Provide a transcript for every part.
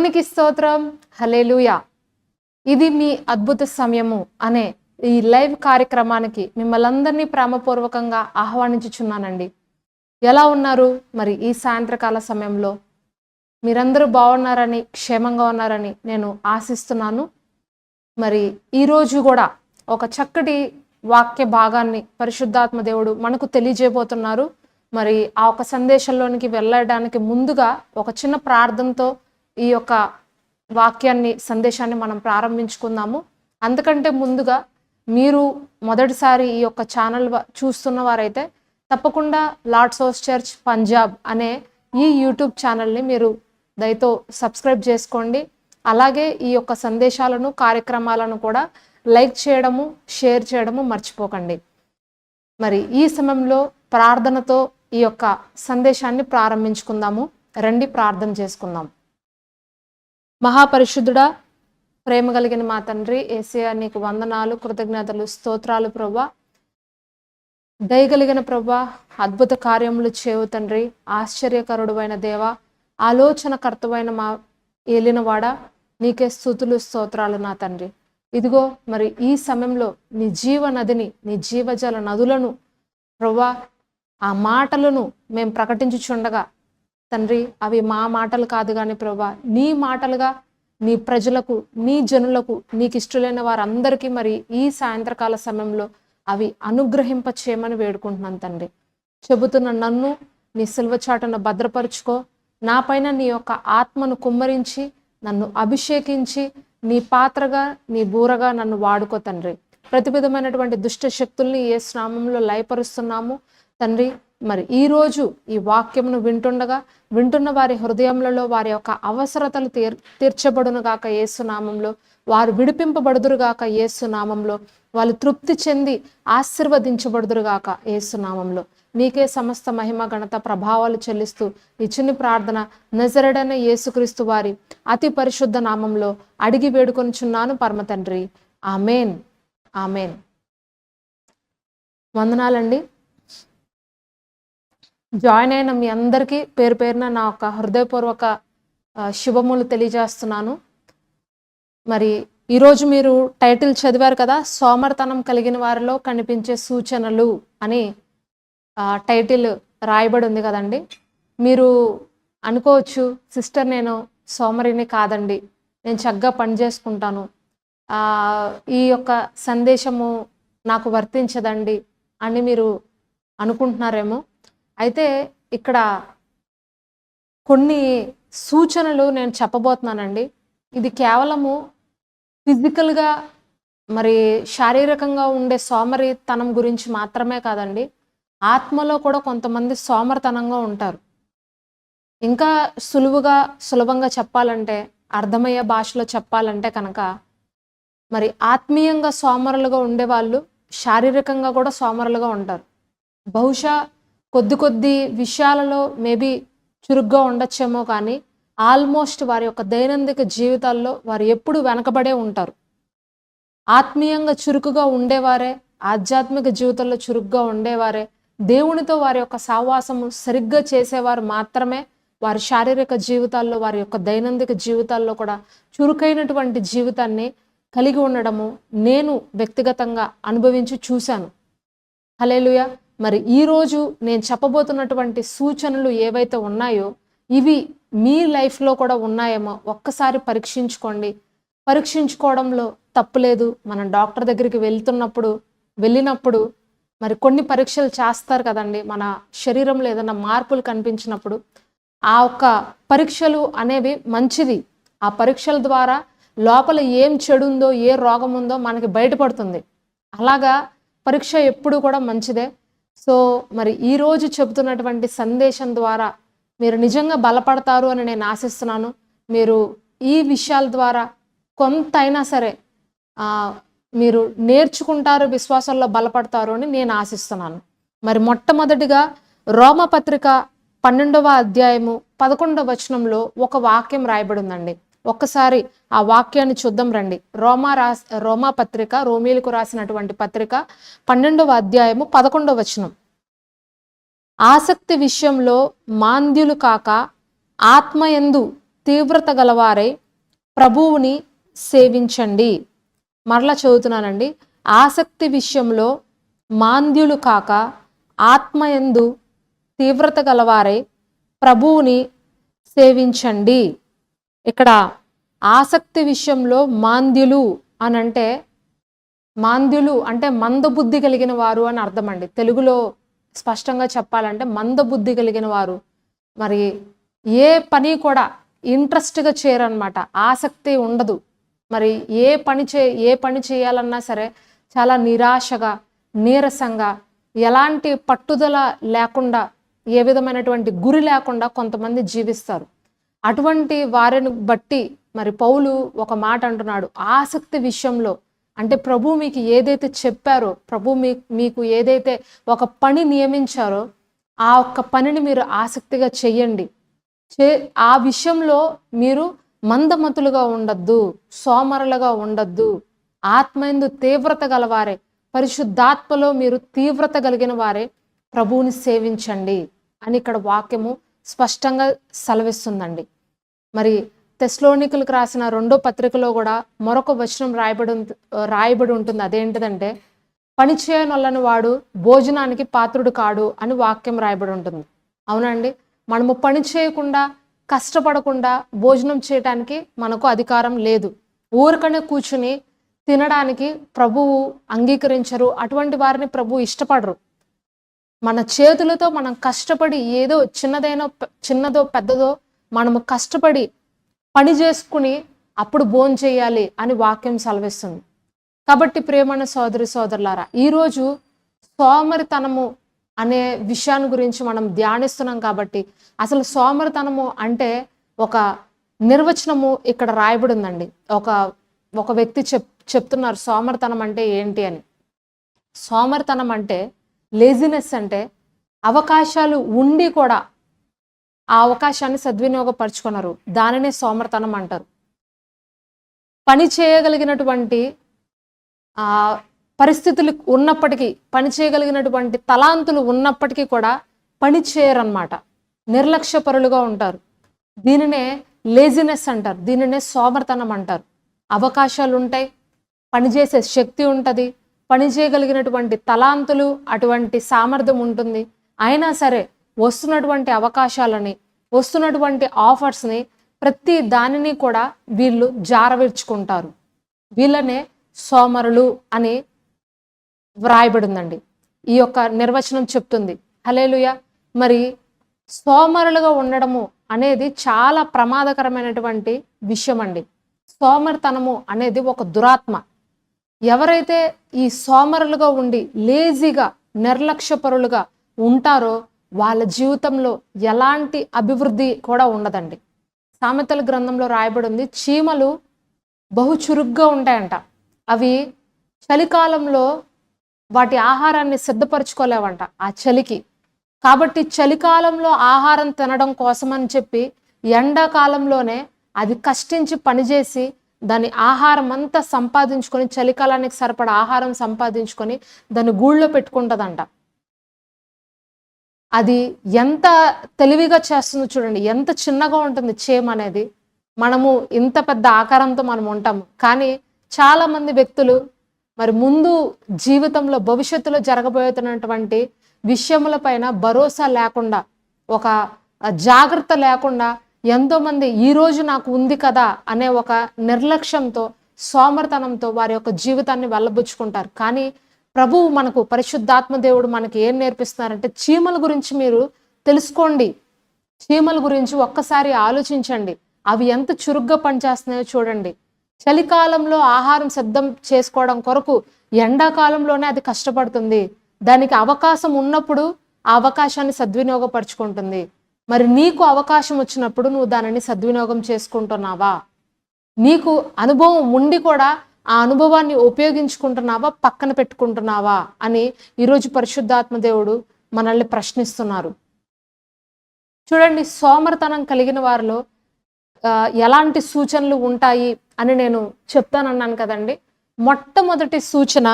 దేవునికి స్తోత్రం. హల్లెలూయా. ఇది మీ అద్భుత సమయము అనే ఈ లైవ్ కార్యక్రమానికి మిమ్మల్ని అందరినీ ప్రేమపూర్వకంగా ఆహ్వానించుచున్నానండి. ఎలా ఉన్నారు? మరి ఈ సాయంత్రకాల సమయంలో మీరందరూ బాగున్నారని, క్షేమంగా ఉన్నారని నేను ఆశిస్తున్నాను. మరి ఈరోజు కూడా ఒక చక్కటి వాక్య భాగాన్ని పరిశుద్ధాత్మ దేవుడు మనకు తెలియజేయబోతున్నారు. మరి ఆ ఒక సందేశంలోనికి వెళ్ళడానికి ముందుగా ఒక చిన్న ప్రార్థనతో ఈ యొక్క సందేశాన్ని మనం ప్రారంభించుకుందాము. అందుకంటే ముందుగా మీరు మొదటిసారి ఈ యొక్క ఛానల్ చూస్తున్న వారైతే తప్పకుండా లార్డ్స్ హౌస్ చర్చ్ పంజాబ్ అనే ఈ యూట్యూబ్ ఛానల్ని మీరు దయతో సబ్స్క్రైబ్ చేసుకోండి. అలాగే ఈ యొక్క సందేశాలను, కార్యక్రమాలను కూడా లైక్ చేయడము, షేర్ చేయడము మర్చిపోకండి. మరి ఈ సమయంలో ప్రార్థనతో ఈ యొక్క సందేశాన్ని ప్రారంభించుకుందాము. రండి ప్రార్థన చేసుకుందాం. మహాపరిశుద్ధుడా, ప్రేమ కలిగిన మా తండ్రి యేసయ్యా, నీకు వందనాలు, కృతజ్ఞతలు, స్తోత్రాలు ప్రభా. దయగలిగిన ప్రభా, అద్భుత కార్యములు చేయు తండ్రి, ఆశ్చర్యకరుడు అయిన దేవ, ఆలోచనకర్తమైన మా ఏలినవాడ, నీకే స్తుతులు స్తోత్రాలు నా తండ్రి. ఇదిగో మరి ఈ సమయంలో నీ జీవ నదిని, నీ జీవజల నదులను ప్రభా, ఆ మాటలను మేము ప్రకటించుచుండగా తండ్రి, అవి మా మాటలు కాదు కానీ ప్రభా, నీ మాటలుగా నీ ప్రజలకు, నీ జనులకు, నీకు ఇష్టలైన వారందరికీ మరి ఈ సాయంత్రకాల సమయంలో అవి అనుగ్రహింప చేయమని వేడుకుంటున్నాను తండ్రి. చెబుతున్న నన్ను నీ సిల్వ చాటున భద్రపరుచుకో. నా పైన నీ యొక్క ఆత్మను కుమ్మరించి నన్ను అభిషేకించి నీ పాత్రగా, నీ బూరగా నన్ను వాడుకో తండ్రి. ప్రతి విధమైనటువంటి దుష్ట శక్తుల్ని యేసు నామములో లయపరుస్తున్నాము తండ్రి. మరి ఈరోజు ఈ వాక్యమును వింటున్న వారి హృదయములలో వారి యొక్క అవసరతలు తీర్చబడును గాక యేసు నామంలో. వారు విడిపింపబడుదురు గాక యేసు నామంలో. వాళ్ళు తృప్తి చెంది ఆశీర్వదించబడుదురు గాక యేసు నామంలో. నీకే సమస్త మహిమ, ఘనత, ప్రభావాలు చెల్లిస్తూ ఈ చిన్ని ప్రార్థన నజరేయుడైన యేసుక్రీస్తు వారి అతి పరిశుద్ధ నామంలో అడిగి వేడుకొనుచున్నాను పరమ తండ్రి. ఆమేన్, ఆమేన్. వందనాలండి. జాయిన్ అయిన మీ అందరికీ పేరు పేరున నా యొక్క హృదయపూర్వక శుభములు తెలియజేస్తున్నాను. మరి ఈరోజు మీరు టైటిల్ చదివారు కదా, సోమరితనం కలిగిన వారిలో కనిపించే సూచనలు అని టైటిల్ రాయబడి ఉంది కదండి. మీరు అనుకోవచ్చు, సిస్టర్ నేను సోమరిని కాదండి, నేను చక్కగా పని చేసుకుంటాను, ఈ యొక్క సందేశము నాకు వర్తించదండి అని మీరు అనుకుంటున్నారేమో. అయితే ఇక్కడ కొన్ని సూచనలు నేను చెప్పబోతున్నానండి. ఇది కేవలము ఫిజికల్గా మరి శారీరకంగా ఉండే సోమరితనం గురించి మాత్రమే కాదండి, ఆత్మలో కూడా కొంతమంది సోమరితనంగా ఉంటారు. ఇంకా సులభంగా చెప్పాలంటే, అర్థమయ్యే భాషలో చెప్పాలంటే కనుక, మరి ఆత్మీయంగా సోమరులుగా ఉండేవాళ్ళు శారీరకంగా కూడా సోమరులుగా ఉంటారు. బహుశా కొద్ది విషయాలలో మేబీ చురుగ్గా ఉండొచ్చేమో, కానీ ఆల్మోస్ట్ వారి యొక్క దైనందిక జీవితాల్లో వారు ఎప్పుడు వెనకబడే ఉంటారు. ఆత్మీయంగా చురుకుగా ఉండేవారే, ఆధ్యాత్మిక జీవితంలో చురుగ్గా ఉండేవారే, దేవునితో వారి యొక్క సహవాసము సరిగ్గా చేసేవారు మాత్రమే వారి శారీరక జీవితాల్లో, వారి యొక్క దైనందిక జీవితాల్లో కూడా చురుకైనటువంటి జీవితాన్ని కలిగి ఉండడము నేను వ్యక్తిగతంగా అనుభవించి చూశాను. హల్లెలూయా. మరి ఈరోజు నేను చెప్పబోతున్నటువంటి సూచనలు ఏవైతే ఉన్నాయో ఇవి మీ లైఫ్లో కూడా ఉన్నాయేమో ఒక్కసారి పరీక్షించుకోండి. పరీక్షించుకోవడంలో తప్పులేదు. మనం డాక్టర్ దగ్గరికి వెళ్ళినప్పుడు మరి కొన్ని పరీక్షలు చేస్తారు కదండి. మన శరీరంలో ఏదైనా మార్పులు కనిపించినప్పుడు ఆ ఒక్క పరీక్షలు అనేవి మంచిది. ఆ పరీక్షల ద్వారా లోపల ఏం చెడు ఉందో, ఏ రోగం ఉందో మనకి బయటపడుతుంది. అలాగా పరీక్ష ఎప్పుడు కూడా మంచిదే. సో మరి ఈరోజు చెబుతున్నటువంటి సందేశం ద్వారా మీరు నిజంగా బలపడతారు అని నేను ఆశిస్తున్నాను. మీరు ఈ విషయాల ద్వారా కొంతైనా సరే మీరు నేర్చుకుంటారు, విశ్వాసంలో బలపడతారు అని నేను ఆశిస్తున్నాను. మరి మొట్టమొదటిగా రోమపత్రిక 12వ అధ్యాయము 11వ వచనంలో ఒక వాక్యం రాయబడి ఉందండి. ఒక్కసారి ఆ వాక్యాన్ని చూద్దాం రండి. రోమాపత్రిక, రోమీలకు రాసినటువంటి పత్రిక 12వ అధ్యాయము 11వ వచనం. ఆసక్తి విషయంలో మాంద్యులు కాక ఆత్మయందు తీవ్రత గలవారై ప్రభువుని సేవించండి. మరలా చదువుతున్నానండి. ఆసక్తి విషయంలో మాంద్యులు కాక ఆత్మయందు తీవ్రత గలవారై ప్రభువుని సేవించండి. ఇక్కడ ఆసక్తి విషయంలో మాంద్యులు అనంటే, మాంద్యులు అంటే మందబుద్ధి కలిగిన వారు అని అర్థం అండి. తెలుగులో స్పష్టంగా చెప్పాలంటే మందబుద్ధి కలిగిన వారు. మరి ఏ పని కూడా ఇంట్రెస్ట్గా చేయరనమాట, ఆసక్తి ఉండదు. మరి ఏ పని చేయాలన్నా సరే చాలా నిరాశగా, నీరసంగా, ఎలాంటి పట్టుదల లేకుండా, ఏ విధమైనటువంటి గురి లేకుండా కొంతమంది జీవిస్తారు. అటువంటి వారిని బట్టి మరి పౌలు ఒక మాట అంటున్నాడు, ఆసక్తి విషయంలో అంటే ప్రభు మీకు ఏదైతే చెప్పారో, ప్రభు మీకు ఏదైతే ఒక పని నియమించారో ఆ ఒక్క పనిని మీరు ఆసక్తిగా చెయ్యండి. ఆ విషయంలో మీరు మందమతులుగా ఉండద్దు, సోమరులుగా ఉండద్దు, ఆత్మయందు తీవ్రత గలవారే, పరిశుద్ధాత్మలో మీరు తీవ్రత కలిగిన వారే ప్రభువుని సేవించండి అని ఇక్కడ వాక్యము స్పష్టంగా సెలవిస్తుందండి. మరి తెస్సలోనికలకు రాసిన 2వ పత్రికలో కూడా మరొక వచనం రాయబడి ఉంటుంది. అదేంటిదంటే, పని చేయనొల్లని వాడు భోజనానికి పాత్రుడు కాడు అని వాక్యం రాయబడి ఉంటుంది. అవునండి, మనము పని చేయకుండా, కష్టపడకుండా భోజనం చేయటానికి మనకు అధికారం లేదు. ఊరికనే కూర్చుని తినడానికి ప్రభువు అంగీకరించరు. అటువంటి వారిని ప్రభువు ఇష్టపడరు. మన చేతులతో మనం కష్టపడి ఏదో చిన్నదో పెద్దదో మనము కష్టపడి పని చేసుకుని అప్పుడు భోజనం చేయాలి అని వాక్యం సెలవిస్తుంది. కాబట్టి ప్రియమైన సోదరి సోదరులారా, ఈరోజు సోమరితనము అనే విషయాన్ని గురించి మనం ధ్యానిస్తున్నాం. కాబట్టి అసలు సోమరితనము అంటే ఒక నిర్వచనము ఇక్కడ రాయబడి ఉందండి. ఒక వ్యక్తి చెప్తున్నారు సోమరితనం అంటే ఏంటి అని. సోమరితనం అంటే, లేజినెస్ అంటే అవకాశాలు ఉండి కూడా ఆ అవకాశాన్ని సద్వినియోగపరుచుకున్నారు, దానినే సోమరితనం అంటారు. పని చేయగలిగినటువంటి పరిస్థితులు ఉన్నప్పటికీ, పని చేయగలిగినటువంటి తలాంతులు ఉన్నప్పటికీ కూడా పని చేయరన్నమాట, నిర్లక్ష్యపరులుగా ఉంటారు. దీనినే లేజినెస్ అంటారు, దీనినే సోమరితనం అంటారు. అవకాశాలు ఉంటాయి, పనిచేసే శక్తి ఉంటుంది, పని చేయగలిగినటువంటి తలాంతులు, అటువంటి సామర్థ్యం ఉంటుంది. అయినా సరే వస్తున్నటువంటి అవకాశాలని, వస్తున్నటువంటి ఆఫర్స్ని, ప్రతి దానిని కూడా వీళ్ళు జారవిడ్చుకుంటారు. వీళ్ళనే సోమరులు అని వ్రాయబడిందండి. ఈ యొక్క నిర్వచనం చెప్తుంది. హల్లెలూయా. మరి సోమరులుగా ఉండడము అనేది చాలా ప్రమాదకరమైనటువంటి విషయం అండి. సోమరితనము అనేది ఒక దురాత్మ. ఎవరైతే ఈ సోమరులుగా ఉండి లేజీగా, నిర్లక్ష్యపరులుగా ఉంటారో వాళ్ళ జీవితంలో ఎలాంటి అభివృద్ధి కూడా ఉండదండి. సామెతల గ్రంథంలో రాయబడి ఉంది, చీమలు బహు చురుగ్గా ఉంటాయంట. అవి చలికాలంలో వాటి ఆహారాన్ని సిద్ధపరచుకోలేవంట ఆ చలికి. కాబట్టి చలికాలంలో ఆహారం తినడం కోసమని చెప్పి ఎండాకాలంలోనే అది కష్టించి పనిచేసి దాని ఆహారం అంతా సంపాదించుకొని, చలికాలానికి సరిపడా ఆహారం సంపాదించుకొని దాన్ని గూళ్ళో పెట్టుకుంటుందంట. అది ఎంత తెలివిగా చేస్తుందో చూడండి, ఎంత చిన్నగా ఉంటుంది చేమ అనేది. మనము ఇంత పెద్ద ఆకారంతో మనం ఉంటాము, కానీ చాలా మంది వ్యక్తులు మరి ముందు జీవితంలో, భవిష్యత్తులో జరగబోతున్నటువంటి విషయములపైన భరోసా లేకుండా, ఒక జాగ్రత్త లేకుండా, ఎంతోమంది ఈరోజు నాకు ఉంది కదా అనే ఒక నిర్లక్ష్యంతో, సోమరితనంతో వారి యొక్క జీవితాన్ని వెళ్ళబుచ్చుకుంటారు. కానీ ప్రభువు మనకు, పరిశుద్ధాత్మ దేవుడు మనకి ఏం నేర్పిస్తున్నారంటే, చీమల గురించి మీరు తెలుసుకోండి. చీమల గురించి ఒక్కసారి ఆలోచించండి. అవి ఎంత చురుగ్గా పనిచేస్తున్నాయో చూడండి. చలికాలంలో ఆహారం సిద్ధం చేసుకోవడం కొరకు ఎండాకాలంలోనే అది కష్టపడుతుంది. దానికి అవకాశం ఉన్నప్పుడు ఆ అవకాశాన్ని సద్వినియోగపరుచుకుంటుంది. మరి నీకు అవకాశం వచ్చినప్పుడు నువ్వు దానిని సద్వినియోగం చేసుకుంటున్నావా? నీకు అనుభవం ఉండి కూడా ఆ అనుభవాన్ని ఉపయోగించుకుంటున్నావా, పక్కన పెట్టుకుంటున్నావా అని ఈరోజు పరిశుద్ధాత్మ దేవుడు మనల్ని ప్రశ్నిస్తున్నారు. చూడండి, సోమరితనం కలిగిన వారిలో ఎలాంటి సూచనలు ఉంటాయి అని నేను చెప్తానన్నాను కదండి. మొట్టమొదటి సూచన,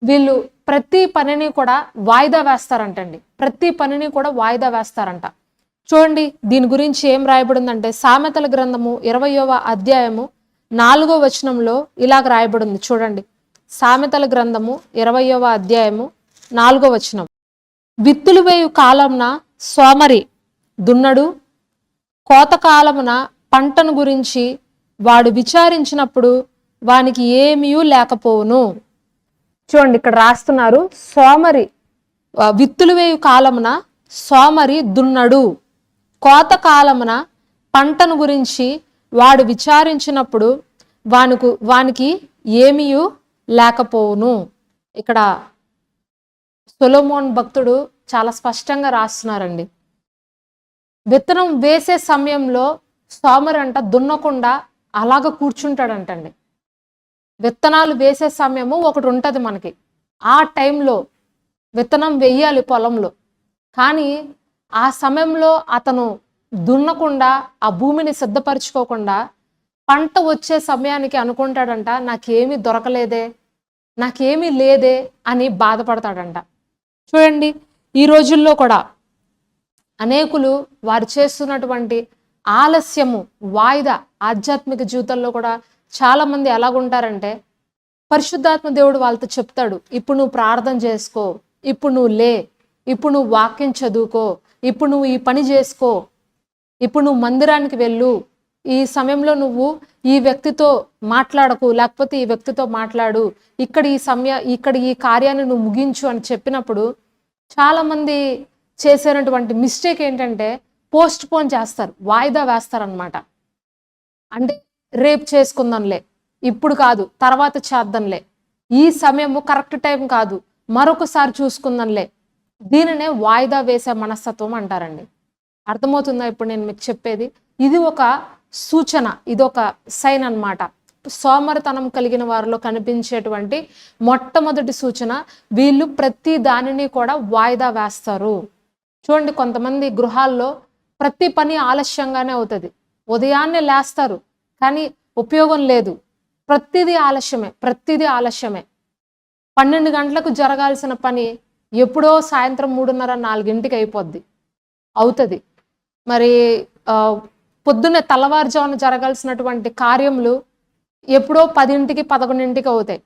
వీళ్ళు ప్రతి పనిని కూడా వాయిదా వేస్తారంటండి. ప్రతి పనిని కూడా వాయిదా వేస్తారంట. చూడండి దీని గురించి ఏం రాయబడిందంటే సామెతల గ్రంథము 20వ అధ్యాయము 4వ వచనంలో ఇలాగ రాయబడింది. చూడండి, సామెతల గ్రంథము 20వ అధ్యాయము 4వ వచనం. విత్తులు వేయు కాలమున సోమరి దున్నడు, కోతకాలమున పంటను గురించి వాడు విచారించినప్పుడు వానికి ఏమీ లేకపోవును. చూడండి ఇక్కడ రాస్తున్నారు, సోమరి విత్తులు వేయు కాలమున సోమరి దున్నడు, కోత కాలమున పంటను గురించి వాడు విచారించినప్పుడు వానికి ఏమీ లేకపోవును. ఇక్కడ సొలొమోన్ భక్తుడు చాలా స్పష్టంగా రాస్తున్నారండి. విత్తనం వేసే సమయంలో సోమరి అంట దున్నకుండా అలాగ కూర్చుంటాడంటండి. విత్తనాలు వేసే సమయము ఒకటి ఉంటుంది మనకి, ఆ టైంలో విత్తనం వేయాలి పొలంలో, కానీ ఆ సమయంలో అతను దున్నకుండా ఆ భూమిని సిద్ధపరచుకోకుండా పంట వచ్చే సమయానికి అనుకుంటాడంట, నాకేమీ దొరకలేదే, నాకేమీ లేదే అని బాధపడతాడంట. చూడండి ఈ రోజుల్లో కూడా అనేకులు వారు చేస్తున్నటువంటి ఆలస్యము, వాయిదా ఆధ్యాత్మిక జీవితంలో కూడా చాలా మంది ఎలాగుంటారంటే, పరిశుద్ధాత్మ దేవుడు వాళ్ళతో చెప్తాడు, ఇప్పుడు నువ్వు ప్రార్థన చేసుకో, ఇప్పుడు నువ్వు లే, ఇప్పుడు నువ్వు వాక్యం చదువుకో, ఇప్పుడు నువ్వు ఈ పని చేసుకో, ఇప్పుడు నువ్వు మందిరానికి వెళ్ళు, ఈ సమయంలో నువ్వు ఈ వ్యక్తితో మాట్లాడకు, లేకపోతే ఈ వ్యక్తితో మాట్లాడు, ఇక్కడ ఈ కార్యాన్ని నువ్వు ముగించు అని చెప్పినప్పుడు చాలా మంది చేసేటువంటి మిస్టేక్ ఏంటంటే పోస్ట్ పోన్ చేస్తారు, వాయిదా వేస్తారనమాట. అంటే రేపు చేసుకుందాంలే, ఇప్పుడు కాదు తర్వాత చేద్దాంలే, ఈ సమయము కరెక్ట్ టైం కాదు మరొకసారి చూసుకుందాంలే, దీనినే వాయిదా వేసే మనస్తత్వం అంటారండి. అర్థమవుతుందా ఇప్పుడు నేను మీకు చెప్పేది? ఇది ఒక సూచన, ఇది ఒక సైన్ అన్నమాట. సోమరితనం కలిగిన వారిలో కనిపించేటువంటి మొట్టమొదటి సూచన, వీళ్ళు ప్రతి దానిని కూడా వాయిదా వేస్తారు. చూడండి కొంతమంది గృహాల్లో ప్రతి పని ఆలస్యంగానే అవుతుంది. ఉదయాన్నే లేస్తారు కానీ ఉపయోగం లేదు, ప్రతిదీ ఆలస్యమే. 12 గంటలకు జరగాల్సిన పని ఎప్పుడో సాయంత్రం 3:30-4 అవుతుంది. మరి పొద్దున్నే తెల్లవారుజామున జరగాల్సినటువంటి కార్యములు ఎప్పుడో 10-11 అవుతాయి.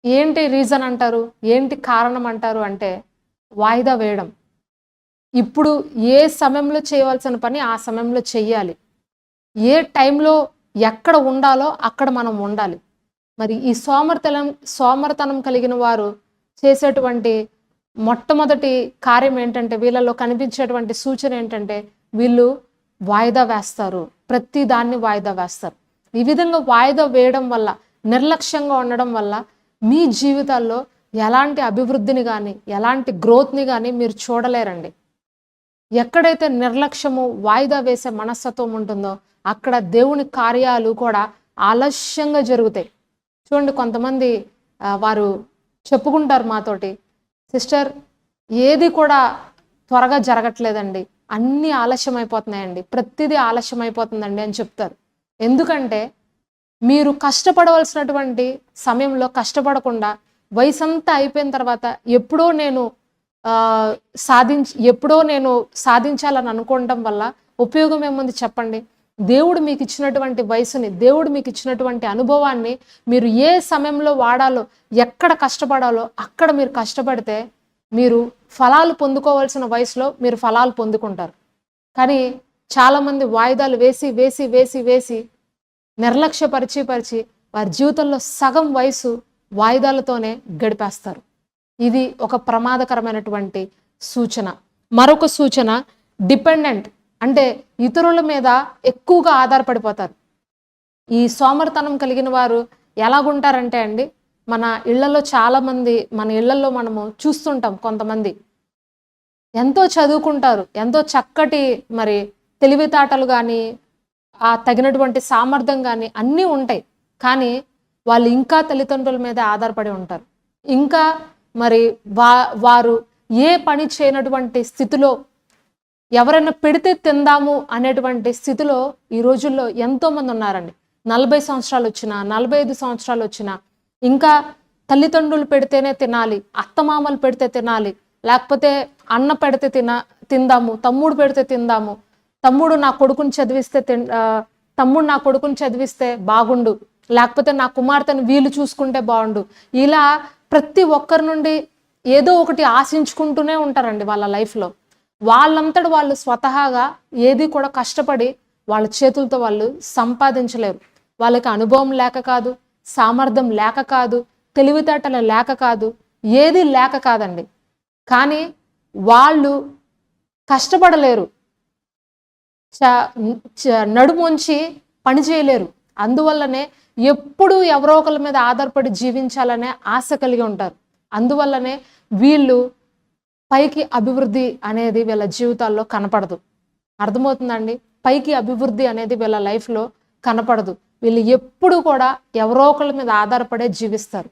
ఏంటి రీజన్ అంటారు, ఏంటి కారణం అంటారు అంటే వాయిదా వేయడం. ఇప్పుడు ఏ సమయంలో చేయవలసిన పని ఆ సమయంలో చెయ్యాలి, ఏ టైంలో ఎక్కడ ఉండాలో అక్కడ మనం ఉండాలి. మరి ఈ సోమరితనం కలిగిన వారు చేసేటువంటి మొట్టమొదటి కార్యం ఏంటంటే, వీళ్ళలో కనిపించేటువంటి సూచన ఏంటంటే వీళ్ళు వాయిదా వేస్తారు, ప్రతి దాన్ని వాయిదా వేస్తారు. ఈ విధంగా వాయిదా వేయడం వల్ల, నిర్లక్ష్యంగా ఉండడం వల్ల మీ జీవితాల్లో ఎలాంటి అభివృద్ధిని కానీ ఎలాంటి గ్రోత్ని కానీ మీరు చూడలేరండి. ఎక్కడైతే నిర్లక్ష్యము, వాయిదా వేసే మనస్తత్వం ఉంటుందో అక్కడ దేవుని కార్యాలు కూడా ఆలస్యంగా జరుగుతాయి. చూడండి కొంతమంది వారు చెప్పుకుంటారు మాతోటి, సిస్టర్ ఏది కూడా త్వరగా జరగట్లేదండి, అన్నీ ఆలస్యం అయిపోతున్నాయండి, ప్రతిదీ ఆలస్యం అయిపోతుందండి అని చెప్తారు. ఎందుకంటే మీరు కష్టపడవలసినటువంటి సమయంలో కష్టపడకుండా వయసంతా అయిపోయిన తర్వాత ఎప్పుడో నేను సాధించాలని అనుకోవడం వల్ల ఉపయోగం ఏముంది చెప్పండి? దేవుడు మీకు ఇచ్చినటువంటి వయసుని, దేవుడు మీకు ఇచ్చినటువంటి అనుభవాన్ని మీరు ఏ సమయంలో వాడాలో, ఎక్కడ కష్టపడాలో అక్కడ మీరు కష్టపడితే మీరు ఫలాలు పొందుకోవాల్సిన వయసులో మీరు ఫలాలు పొందుకుంటారు. కానీ చాలామంది వాయిదాలు వేసి నిర్లక్ష్యపరిచి వారి జీవితంలో సగం వయసు వాయిదాలతోనే గడిపేస్తారు. ఇది ఒక ప్రమాదకరమైనటువంటి సూచన. మరొక సూచన, డిపెండెంట్, అంటే ఇతరుల మీద ఎక్కువగా ఆధారపడిపోతారు. ఈ సోమరితనం కలిగిన వారు ఎలాగుంటారంటే అండి, మన ఇళ్లలో చాలామంది, మన ఇళ్లలో మనము చూస్తుంటాం, కొంతమంది ఎంతో చదువుకుంటారు, ఎంతో చక్కటి మరి తెలివితేటలు కానీ ఆ తగినటువంటి సామర్థ్యం కానీ అన్నీ ఉంటాయి, కానీ వాళ్ళు ఇంకా తల్లిదండ్రుల మీద ఆధారపడి ఉంటారు. ఇంకా మరి వారు ఏ పని చేయనటువంటి స్థితిలో, ఎవరైనా పెడితే తిందాము అనేటువంటి స్థితిలో ఈ రోజుల్లో ఎంతోమంది ఉన్నారండి. 40 సంవత్సరాలు వచ్చినా, 45 సంవత్సరాలు వచ్చినా ఇంకా తల్లిదండ్రులు పెడితేనే తినాలి, అత్తమామలు పెడితే తినాలి, లేకపోతే అన్న పెడితే తిందాము, తమ్ముడు పెడితే తిందాము, తమ్ముడు నా కొడుకుని చదివిస్తే తమ్ముడు నా కొడుకుని చదివిస్తే బాగుండు, లేకపోతే నా కుమార్తెను వీళ్ళు చూసుకుంటే బాగుండు. ఇలా ప్రతి ఒక్కరి నుండి ఏదో ఒకటి ఆశించుకుంటూనే ఉంటారండి వాళ్ళ లైఫ్లో. వాళ్ళంతటి వాళ్ళు స్వతహాగా ఏది కూడా కష్టపడి వాళ్ళ చేతులతో వాళ్ళు సంపాదించలేరు. వాళ్ళకి అనుభవం లేక కాదు, సామర్థ్యం లేక కాదు, తెలివితేటలు లేక కాదు, ఏది లేక కాదండి. కానీ వాళ్ళు కష్టపడలేరు, నడుముంచి పని చేయలేరు. అందువల్లనే ఎప్పుడూ ఎవరో ఒకరి మీద ఆధారపడి జీవించాలనే ఆశ కలిగి ఉంటారు. అందువల్లనే వీళ్ళు పైకి అభివృద్ధి అనేది వీళ్ళ జీవితాల్లో కనపడదు. అర్థమవుతుందండి? పైకి అభివృద్ధి అనేది వీళ్ళ లైఫ్లో కనపడదు. వీళ్ళు ఎప్పుడు కూడా ఎవరో ఒకరి మీద ఆధారపడే జీవిస్తారు.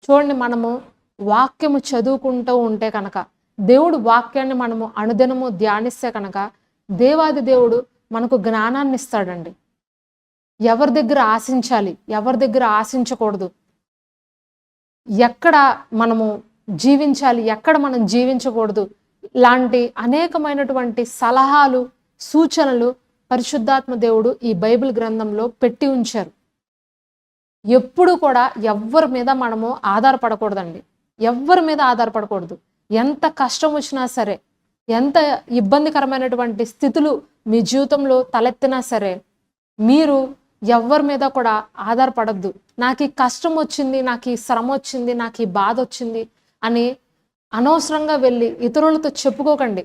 చూడండి, మనము వాక్యము చదువుకుంటూ ఉంటే కనుక, దేవుడు వాక్యాన్ని మనము అనుదినము ధ్యానిస్తే కనుక దేవాది దేవుడు మనకు జ్ఞానాన్ని ఇస్తాడండి. ఎవరి దగ్గర ఆశించాలి, ఎవరి దగ్గర ఆశించకూడదు, ఎక్కడ మనము జీవించాలి, ఎక్కడ మనం జీవించకూడదు, ఇలాంటి అనేకమైనటువంటి సలహాలు, సూచనలు పరిశుద్ధాత్మ దేవుడు ఈ బైబిల్ గ్రంథంలో పెట్టి ఉంచారు. ఎప్పుడు కూడా ఎవ్వరి మీద మనము ఆధారపడకూడదండి. ఎవ్వరి మీద ఆధారపడకూడదు. ఎంత కష్టం వచ్చినా సరే, ఎంత ఇబ్బందికరమైనటువంటి స్థితులు మీ జీవితంలో తలెత్తినా సరే, మీరు ఎవ్వరి మీద కూడా ఆధారపడద్దు. నాకు ఈ కష్టం వచ్చింది, నాకు ఈ శ్రమ వచ్చింది, నాకు ఈ బాధ వచ్చింది అని అనవసరంగా వెళ్ళి ఇతరులతో చెప్పుకోకండి.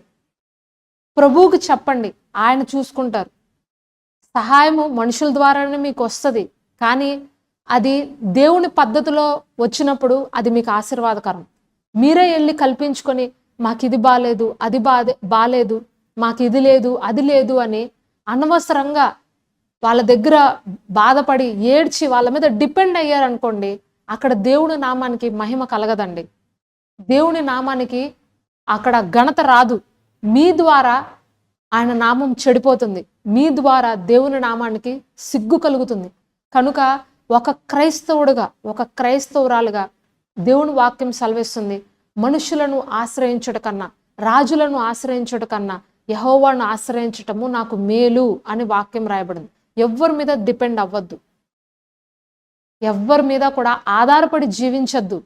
ప్రభువుకి చెప్పండి, ఆయన చూసుకుంటారు. సహాయము మనుషుల ద్వారానే మీకు వస్తుంది, కానీ అది దేవుని పద్ధతిలో వచ్చినప్పుడు అది మీకు ఆశీర్వాదకరం. మీరే వెళ్ళి కల్పించుకొని మాకు ఇది బాలేదు, అది బాలేదు, మాకు ఇది లేదు, అది లేదు అని అనవసరంగా వాళ్ళ దగ్గర బాధపడి ఏడ్చి వాళ్ళ మీద డిపెండ్ అయ్యారనుకోండి, అక్కడ దేవుని నామానికి మహిమ కలగదండి. దేవుని నామానికి అక్కడ ఘనత రాదు. మీ ద్వారా ఆయన నామం చెడిపోతుంది. మీ ద్వారా దేవుని నామానికి సిగ్గు కలుగుతుంది. కనుక ఒక క్రైస్తవుడుగా, ఒక క్రైస్తవురాలుగా దేవుని వాక్యం సెలవిస్తుంది, మనుషులను ఆశ్రయించట కన్నా, రాజులను ఆశ్రయించట కన్నా యెహోవాను ఆశ్రయించటము నాకు మేలు అని వాక్యం రాయబడింది. ఎవ్వరి మీద డిపెండ్ అవ్వద్దు. ఎవ్వరి మీద కూడా ఆధారపడి జీవించద్దు.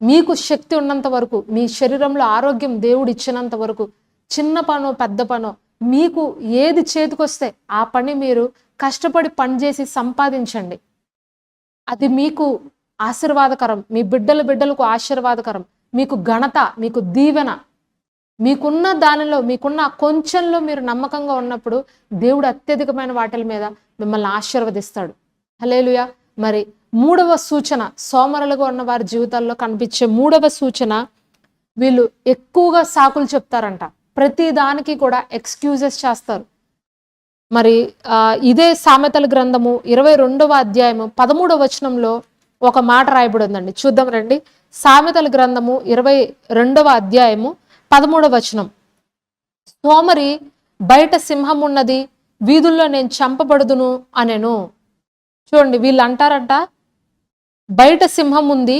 మీకు శక్తి ఉన్నంత వరకు, మీ శరీరంలో ఆరోగ్యం దేవుడు ఇచ్చినంత వరకు, చిన్న పనో పెద్ద పనో, మీకు ఏది చేతికొస్తే ఆ పని మీరు కష్టపడి పనిచేసి సంపాదించండి. అది మీకు ఆశీర్వాదకరం, మీ బిడ్డలకు ఆశీర్వాదకరం, మీకు ఘనత, మీకు దీవెన. మీకున్న దానిలో, మీకున్న కొంచెంలో మీరు నమ్మకంగా ఉన్నప్పుడు దేవుడు అత్యధికమైన వాటి మీద మిమ్మల్ని ఆశీర్వదిస్తాడు. హల్లెలూయా. మరి మూడవ సూచన, సోమరులుగా ఉన్న వారి జీవితాల్లో కనిపించే మూడవ సూచన, వీళ్ళు ఎక్కువగా సాకులు చెప్తారంట. ప్రతి దానికి కూడా ఎక్స్క్యూజెస్ చేస్తారు. మరి ఇదే సామెతల గ్రంథము 22వ అధ్యాయము 13వ వచనంలో ఒక మాట రాయబడి ఉందండి. చూద్దాం రండి. సామెతల గ్రంథము 22వ అధ్యాయము 13వ వచనం. సోమరి బయట సింహం ఉన్నది, వీధుల్లో నేను చంపబడుదును అనెను. చూడండి, వీళ్ళు అంటారంట, బయట సింహం ఉంది,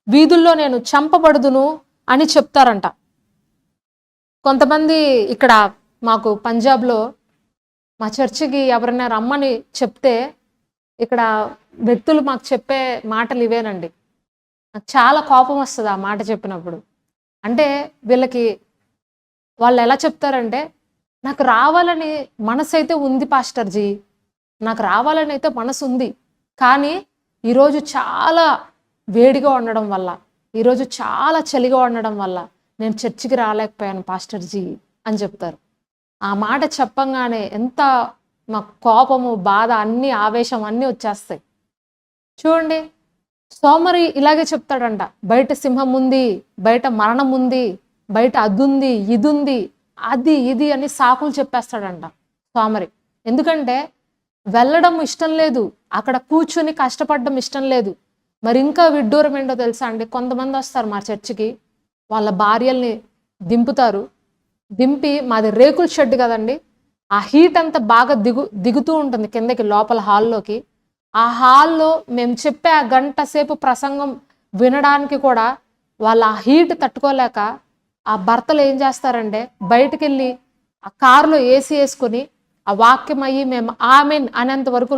వీధుల్లో నేను చంపబడుదును అని చెప్తారంట. కొంతమంది ఇక్కడ మాకు పంజాబ్లో మా చర్చికి ఎవరైనా రమ్మని చెప్తే ఇక్కడ వ్యక్తులు మాకు చెప్పే మాటలు ఇవేనండి. నాకు చాలా కోపం వస్తుంది ఆ మాట చెప్పినప్పుడు. అంటే వీళ్ళకి వాళ్ళు ఎలా చెప్తారంటే, నాకు రావాలని మనసు అయితే ఉంది పాస్టర్జీ, నాకు రావాలని అయితే మనసు ఉంది, కానీ ఈరోజు చాలా వేడిగా ఉండడం వల్ల, ఈరోజు చాలా చలిగా ఉండడం వల్ల నేను చర్చికి రాలేకపోయాను పాస్టర్జీ అని చెప్తారు. ఆ మాట చెప్పంగానే ఎంత మా కోపము, బాధ, అన్ని ఆవేశం అన్నీ వచ్చేస్తాయి. చూడండి, సోమరి ఇలాగే చెప్తాడంట, బయట సింహం ఉంది, బయట మరణం ఉంది, బయట అదుంది, ఇదుంది, అది ఇది అని సాకులు చెప్పేస్తాడంట సోమరి. ఎందుకంటే వెళ్ళడం ఇష్టం లేదు, అక్కడ కూర్చుని కష్టపడడం ఇష్టం లేదు. మరి ఇంకా విడ్డూరం ఏంటో తెలుసా అండి, కొంతమంది వస్తారు మా చర్చికి, వాళ్ళ భార్యల్ని దింపుతారు. దింపి, మాది రేకుల షెడ్ కదండి, ఆ హీట్ అంతా బాగా దిగుతూ ఉంటుంది కిందకి, లోపల హాల్లోకి. ఆ హాల్లో మేము చెప్పే ఆ గంట సేపు ప్రసంగం వినడానికి కూడా వాళ్ళ ఆ హీట్ తట్టుకోలేక ఆ భర్తలు ఏం చేస్తారంటే బయటకు వెళ్ళి ఆ కారులో ఏసీ వేసుకొని ఆ వాక్యం అయ్యి మేము ఆమెన్ అనేంత వరకు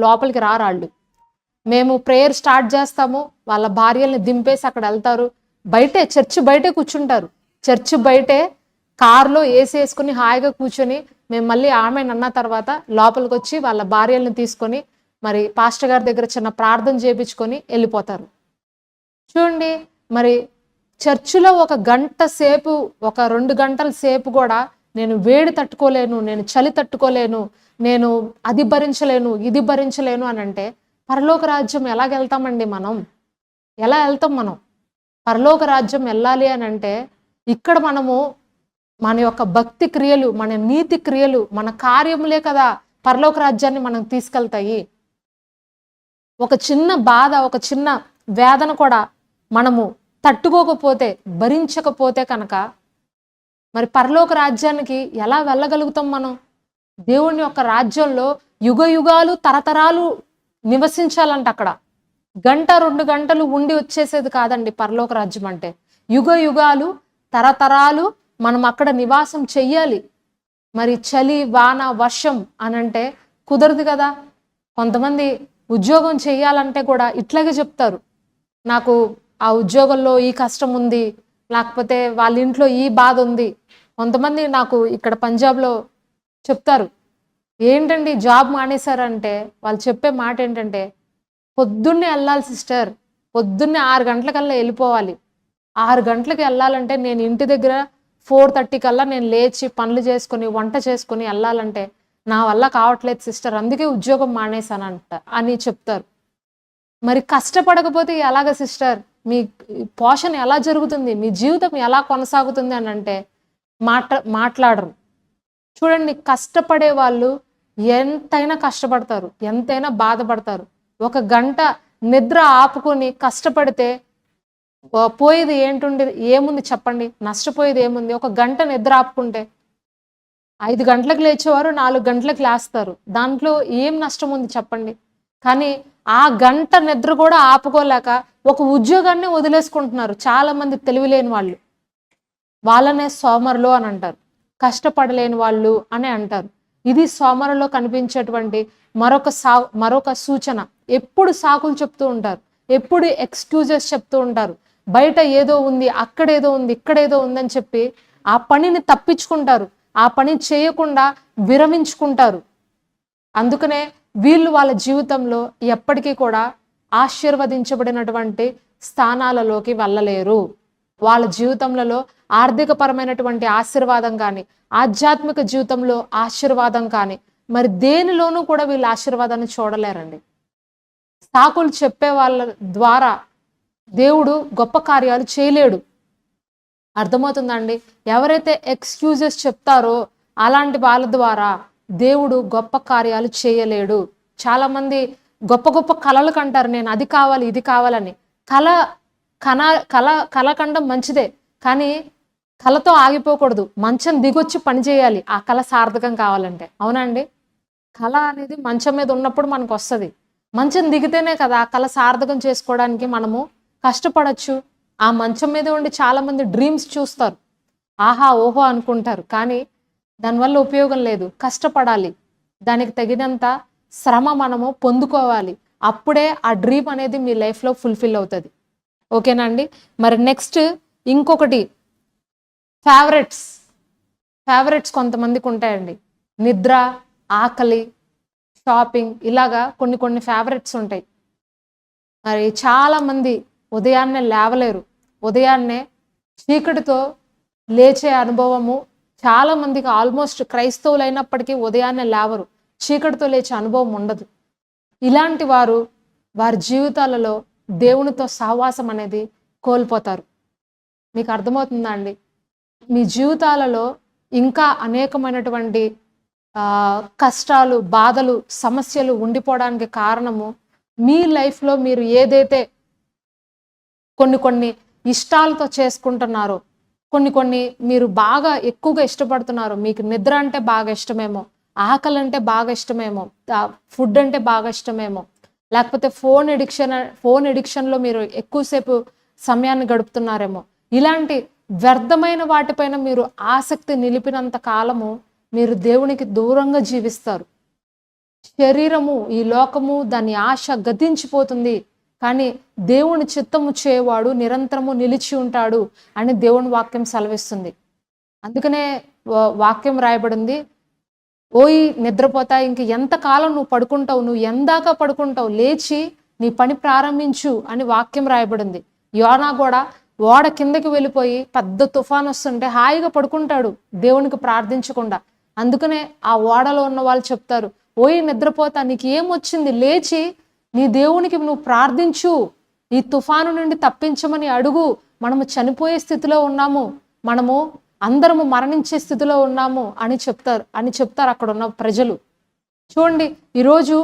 లోపలికి రారాళ్ళు. మేము ప్రేయర్ స్టార్ట్ చేస్తాము, వాళ్ళ భార్యల్ని దింపేసి అక్కడ వెళ్తారు. చర్చి బయటే కూర్చుంటారు. చర్చి బయటే కారులో ఏసీ వేసుకుని హాయిగా కూర్చొని మేము మళ్ళీ ఆమెన్ అన్న తర్వాత లోపలికి వచ్చి వాళ్ళ భార్యల్ని తీసుకొని మరి పాస్టర్ గారి దగ్గర చిన్న ప్రార్థన చేయించుకొని వెళ్ళిపోతారు. చూడండి, మరి చర్చిలో 1 గంట సేపు, 2 గంటల సేపు కూడా నేను వేడి తట్టుకోలేను, నేను చలి తట్టుకోలేను, నేను అది భరించలేను, ఇది భరించలేను అని అంటే పరలోక రాజ్యం ఎలాగెళ్తామండి మనం? ఎలా వెళ్తాం మనం? పరలోక రాజ్యం వెళ్ళాలి అని అంటే ఇక్కడ మనము మన యొక్క భక్తి క్రియలు, మన నీతి క్రియలు, మన కార్యములే కదా పరలోక రాజ్యాన్ని మనం తీసుకెళ్తాయి. ఒక చిన్న బాధ, ఒక చిన్న వేదన కూడా మనము తట్టుకోకపోతే, భరించకపోతే కనుక మరి పరలోక రాజ్యానికి ఎలా వెళ్ళగలుగుతాం మనం? దేవుని యొక్క రాజ్యంలో యుగ యుగాలు తరతరాలు నివసించాలంట. అక్కడ 1-2 గంటలు ఉండి వచ్చేసేది కాదండి పరలోక రాజ్యం అంటే. యుగ యుగాలు తరతరాలు మనం అక్కడ నివాసం చెయ్యాలి. మరి చలి, వాన, వర్షం అనంటే కుదరదు కదా. కొంతమంది ఉద్యోగం చేయాలంటే కూడా ఇట్లాగే చెప్తారు, నాకు ఆ ఉద్యోగంలో ఈ కష్టం ఉంది, లేకపోతే వాళ్ళ ఇంట్లో ఈ బాధ ఉంది. కొంతమంది నాకు ఇక్కడ పంజాబ్లో చెప్తారు, ఏంటండి జాబ్ మానేశారంటే వాళ్ళు చెప్పే మాట ఏంటంటే, పొద్దున్నే వెళ్ళాలి సిస్టర్, పొద్దున్నే 6 గంటలకల్లా వెళ్ళిపోవాలి. 6 గంటలకు వెళ్ళాలంటే నేను ఇంటి దగ్గర 4:30 కల్లా నేను లేచి పనులు చేసుకొని వంట చేసుకొని వెళ్ళాలంటే నా వల్ల కావట్లేదు సిస్టర్, అందుకే ఉద్యోగం మానేశానంట అని చెప్తారు. మరి కష్టపడకపోతే ఎలాగ సిస్టర్, మీ పోషణ ఎలా జరుగుతుంది, మీ జీవితం ఎలా కొనసాగుతుంది అని అంటే మాట్లాడరు. చూడండి, కష్టపడే వాళ్ళు ఎంతైనా కష్టపడతారు, ఎంతైనా బాధపడతారు. 1 గంట నిద్ర ఆపుకొని కష్టపడితే పోయేది ఏముంది చెప్పండి? నష్టపోయేది ఏముంది? 1 గంట నిద్ర ఆపుకుంటే 5 గంటలకు లేచేవారు 4 గంటలకు లేస్తారు. దాంట్లో ఏం నష్టం ఉంది చెప్పండి? కానీ ఆ గంట నిద్ర కూడా ఆపుకోలేక ఒక ఉద్యోగాన్ని వదిలేసుకుంటున్నారు చాలా మంది తెలివిలేని వాళ్ళు. వాళ్ళనే సోమరులు అని అంటారు, కష్టపడలేని వాళ్ళు అని అంటారు. ఇది సోమరులో కనిపించేటువంటి మరొక సూచన. ఎప్పుడు సాకులు చెప్తూ ఉంటారు, ఎప్పుడు ఎక్స్క్యూజెస్ చెప్తూ ఉంటారు. బయట ఏదో ఉంది, అక్కడేదో ఉంది, ఇక్కడేదో ఉందని చెప్పి ఆ పనిని తప్పించుకుంటారు, ఆ పని చేయకుండా విరమించుకుంటారు. అందుకనే వీళ్ళు వాళ్ళ జీవితంలో ఎప్పటికీ కూడా ఆశీర్వదించబడినటువంటి స్థానాలలోకి వెళ్ళలేరు. వాళ్ళ జీవితంలో ఆర్థికపరమైనటువంటి ఆశీర్వాదం కానీ, ఆధ్యాత్మిక జీవితంలో ఆశీర్వాదం కానీ, మరి దేనిలోనూ కూడా వీళ్ళు ఆశీర్వాదాన్ని చూడలేరండి. సాకులు చెప్పే వాళ్ళ ద్వారా దేవుడు గొప్ప కార్యాలు చేయలేడు. అర్థమవుతుందండి? ఎవరైతే ఎక్స్క్యూజెస్ చెప్తారో అలాంటి వాళ్ళ ద్వారా దేవుడు గొప్ప కార్యాలు చేయలేడు. చాలా మంది గొప్ప గొప్ప కళలు కంటారు, నేను అది కావాలి ఇది కావాలని. కళ కండం మంచిదే, కానీ కళతో ఆగిపోకూడదు. మంచం దిగొచ్చి పని చేయాలి ఆ కళ సార్థకం కావాలంటే. అవునండి? కళ అనేది మంచం మీద ఉన్నప్పుడు మనకు వస్తుంది. మంచం దిగితేనే కదా ఆ కళ సార్థకం చేసుకోవడానికి మనము కష్టపడచ్చు. ఆ మంచం మీద ఉండి చాలా మంది డ్రీమ్స్ చూస్తారు, ఆహా ఓహో అనుకుంటారు, కానీ దానివల్ల ఉపయోగం లేదు. కష్టపడాలి, దానికి తగినంత శ్రమ మనము పొందుకోవాలి. అప్పుడే ఆ డ్రీమ్ అనేది మీ లైఫ్లో ఫుల్ఫిల్ అవుతుంది. ఓకేనా అండి? మరి నెక్స్ట్ ఇంకొకటి, ఫేవరెట్స్ కొంతమందికి ఉంటాయండి. నిద్ర, ఆకలి, షాపింగ్, ఇలాగా కొన్ని ఫేవరెట్స్ ఉంటాయి. మరి చాలా మంది ఉదయాన్నే లేవలేరు. ఉదయాన్నే చీకటితో లేచే అనుభవము చాలా మందికి, ఆల్మోస్ట్ క్రైస్తవులు అయినప్పటికీ ఉదయాన్నే లేవరు, చీకటితో లేచే అనుభవం ఉండదు. ఇలాంటి వారు వారి జీవితాలలో దేవునితో సహవాసం అనేది కోల్పోతారు. మీకు అర్థమవుతుందా అండి? మీ జీవితాలలో ఇంకా అనేకమైనటువంటి కష్టాలు, బాధలు, సమస్యలు ఉండిపోవడానికి కారణము మీ లైఫ్లో మీరు ఏదైతే కొన్ని ఇష్టాలతో చేసుకుంటున్నారో, కొన్ని మీరు బాగా ఎక్కువగా ఇష్టపడుతున్నారు. మీకు నిద్ర అంటే బాగా ఇష్టమేమో, ఆకలి అంటే బాగా ఇష్టమేమో, ఫుడ్ అంటే బాగా ఇష్టమేమో, లేకపోతే ఫోన్ ఎడిక్షన్లో మీరు ఎక్కువసేపు సమయాన్ని గడుపుతున్నారేమో. ఇలాంటి వ్యర్థమైన వాటిపైన మీరు ఆసక్తి నిలిపినంత కాలము మీరు దేవునికి దూరంగా జీవిస్తారు. శరీరము, ఈ లోకము, దాని ఆశ గతించిపోతుంది, కానీ దేవుని చిత్తము చేయవాడు నిరంతరము నిలిచి ఉంటాడు అని దేవుని వాక్యం సెలవిస్తుంది. అందుకనే వాక్యం రాయబడింది, ఓయి నిద్రపోతా, ఇంక ఎంతకాలం నువ్వు పడుకుంటావు, నువ్వు ఎందాక పడుకుంటావు, లేచి నీ పని ప్రారంభించు అని వాక్యం రాయబడింది. యోనా కూడా ఓడ కిందకి వెళ్ళిపోయి పెద్ద తుఫాన్ వస్తుంటే హాయిగా పడుకుంటాడు దేవునికి ప్రార్థించకుండా. అందుకనే ఆ ఓడలో ఉన్న వాళ్ళు చెప్తారు, ఓయి నిద్రపోతా, నీకు ఏమొచ్చింది, లేచి నీ దేవునికి నువ్వు ప్రార్థించు, ఈ తుఫాను నుండి తప్పించమని అడుగు. మనము చనిపోయే స్థితిలో ఉన్నాము, మనము అందరము మరణించే స్థితిలో ఉన్నాము అని చెప్తారు అక్కడ ఉన్న ప్రజలు. చూడండి, ఈరోజు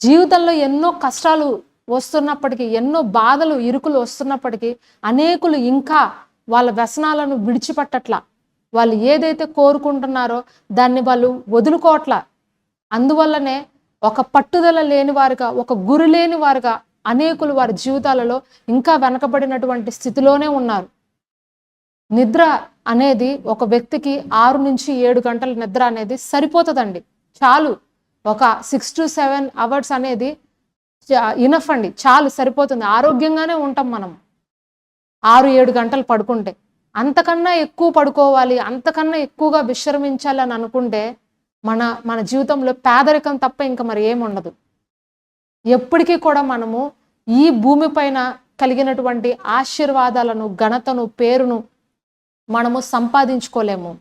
జీవితంలో ఎన్నో కష్టాలు వస్తున్నప్పటికీ, ఎన్నో బాధలు ఇరుకులు వస్తున్నప్పటికీ అనేకులు ఇంకా వాళ్ళ వ్యసనాలను విడిచిపెట్టట్లా. వాళ్ళు ఏదైతే కోరుకుంటున్నారో దాన్ని వాళ్ళు వదులుకోవట్లా. అందువల్లనే ఒక పట్టుదల లేని వారుగా, ఒక గురి లేని వారుగా అనేకులు వారి జీవితాలలో ఇంకా వెనకబడినటువంటి స్థితిలోనే ఉన్నారు. నిద్ర అనేది ఒక వ్యక్తికి 6 నుంచి 7 గంటల నిద్ర అనేది సరిపోతుందండి, చాలు. ఒక 6 to 7 అవర్స్ అనేది ఇనఫ్ అండి, చాలు, సరిపోతుంది. ఆరోగ్యంగానే ఉంటాం మనం 6-7 గంటలు పడుకుంటే. అంతకన్నా ఎక్కువ పడుకోవాలి, అంతకన్నా ఎక్కువగా విశ్రమించాలి అని అనుకుంటే మన జీవితంలో పేదరికం తప్ప ఇంకా మరి ఏముండదు. ఎప్పటికీ కూడా మనము ఈ భూమి పైన కలిగినటువంటి ఆశీర్వాదాలను, ఘనతను, పేరును మనము సంపాదించుకోలేము.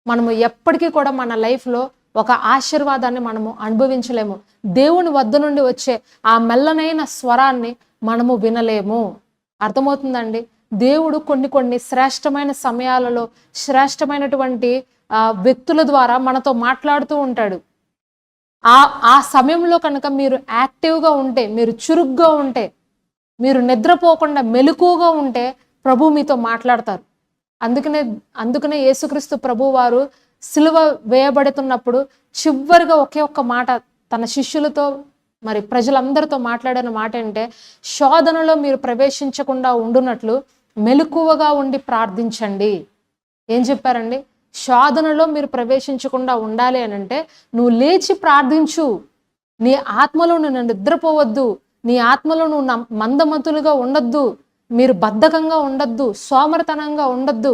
మనము ఎప్పటికీ కూడా మన లైఫ్లో ఒక ఆశీర్వాదాన్ని మనము అనుభవించలేము. దేవుని వద్ద నుండి వచ్చే ఆ మెల్లనైన స్వరాన్ని మనము వినలేము. అర్థమవుతుందండి? దేవుడు కొన్ని శ్రేష్టమైన సమయాలలో శ్రేష్టమైనటువంటి వ్యక్తుల ద్వారా మనతో మాట్లాడుతూ ఉంటాడు. ఆ సమయంలో కనుక మీరు యాక్టివ్గా ఉంటే, మీరు చురుగ్గా ఉంటే, మీరు నిద్రపోకుండా మెలకువగా ఉంటే ప్రభు మీతో మాట్లాడతారు. అందుకనే యేసుక్రీస్తు ప్రభు వారు సిలువ వేయబడుతున్నప్పుడు చివరిగా ఒకే ఒక్క మాట తన శిష్యులతో, మరి ప్రజలందరితో మాట్లాడిన మాట అంటే, శోధనలో మీరు ప్రవేశించకుండా ఉండునట్లు మెలకువగా ఉండి ప్రార్థించండి. ఏం చెప్పారండి? శోధనలో మీరు ప్రవేశించకుండా ఉండాలి అని అంటే నువ్వు లేచి ప్రార్థించు. నీ ఆత్మలో నువ్వు నిద్రపోవద్దు, నీ ఆత్మలో నువ్వు మందమతులుగా ఉండొద్దు, మీరు బద్ధకంగా ఉండొద్దు, సోమరితనంగా ఉండొద్దు.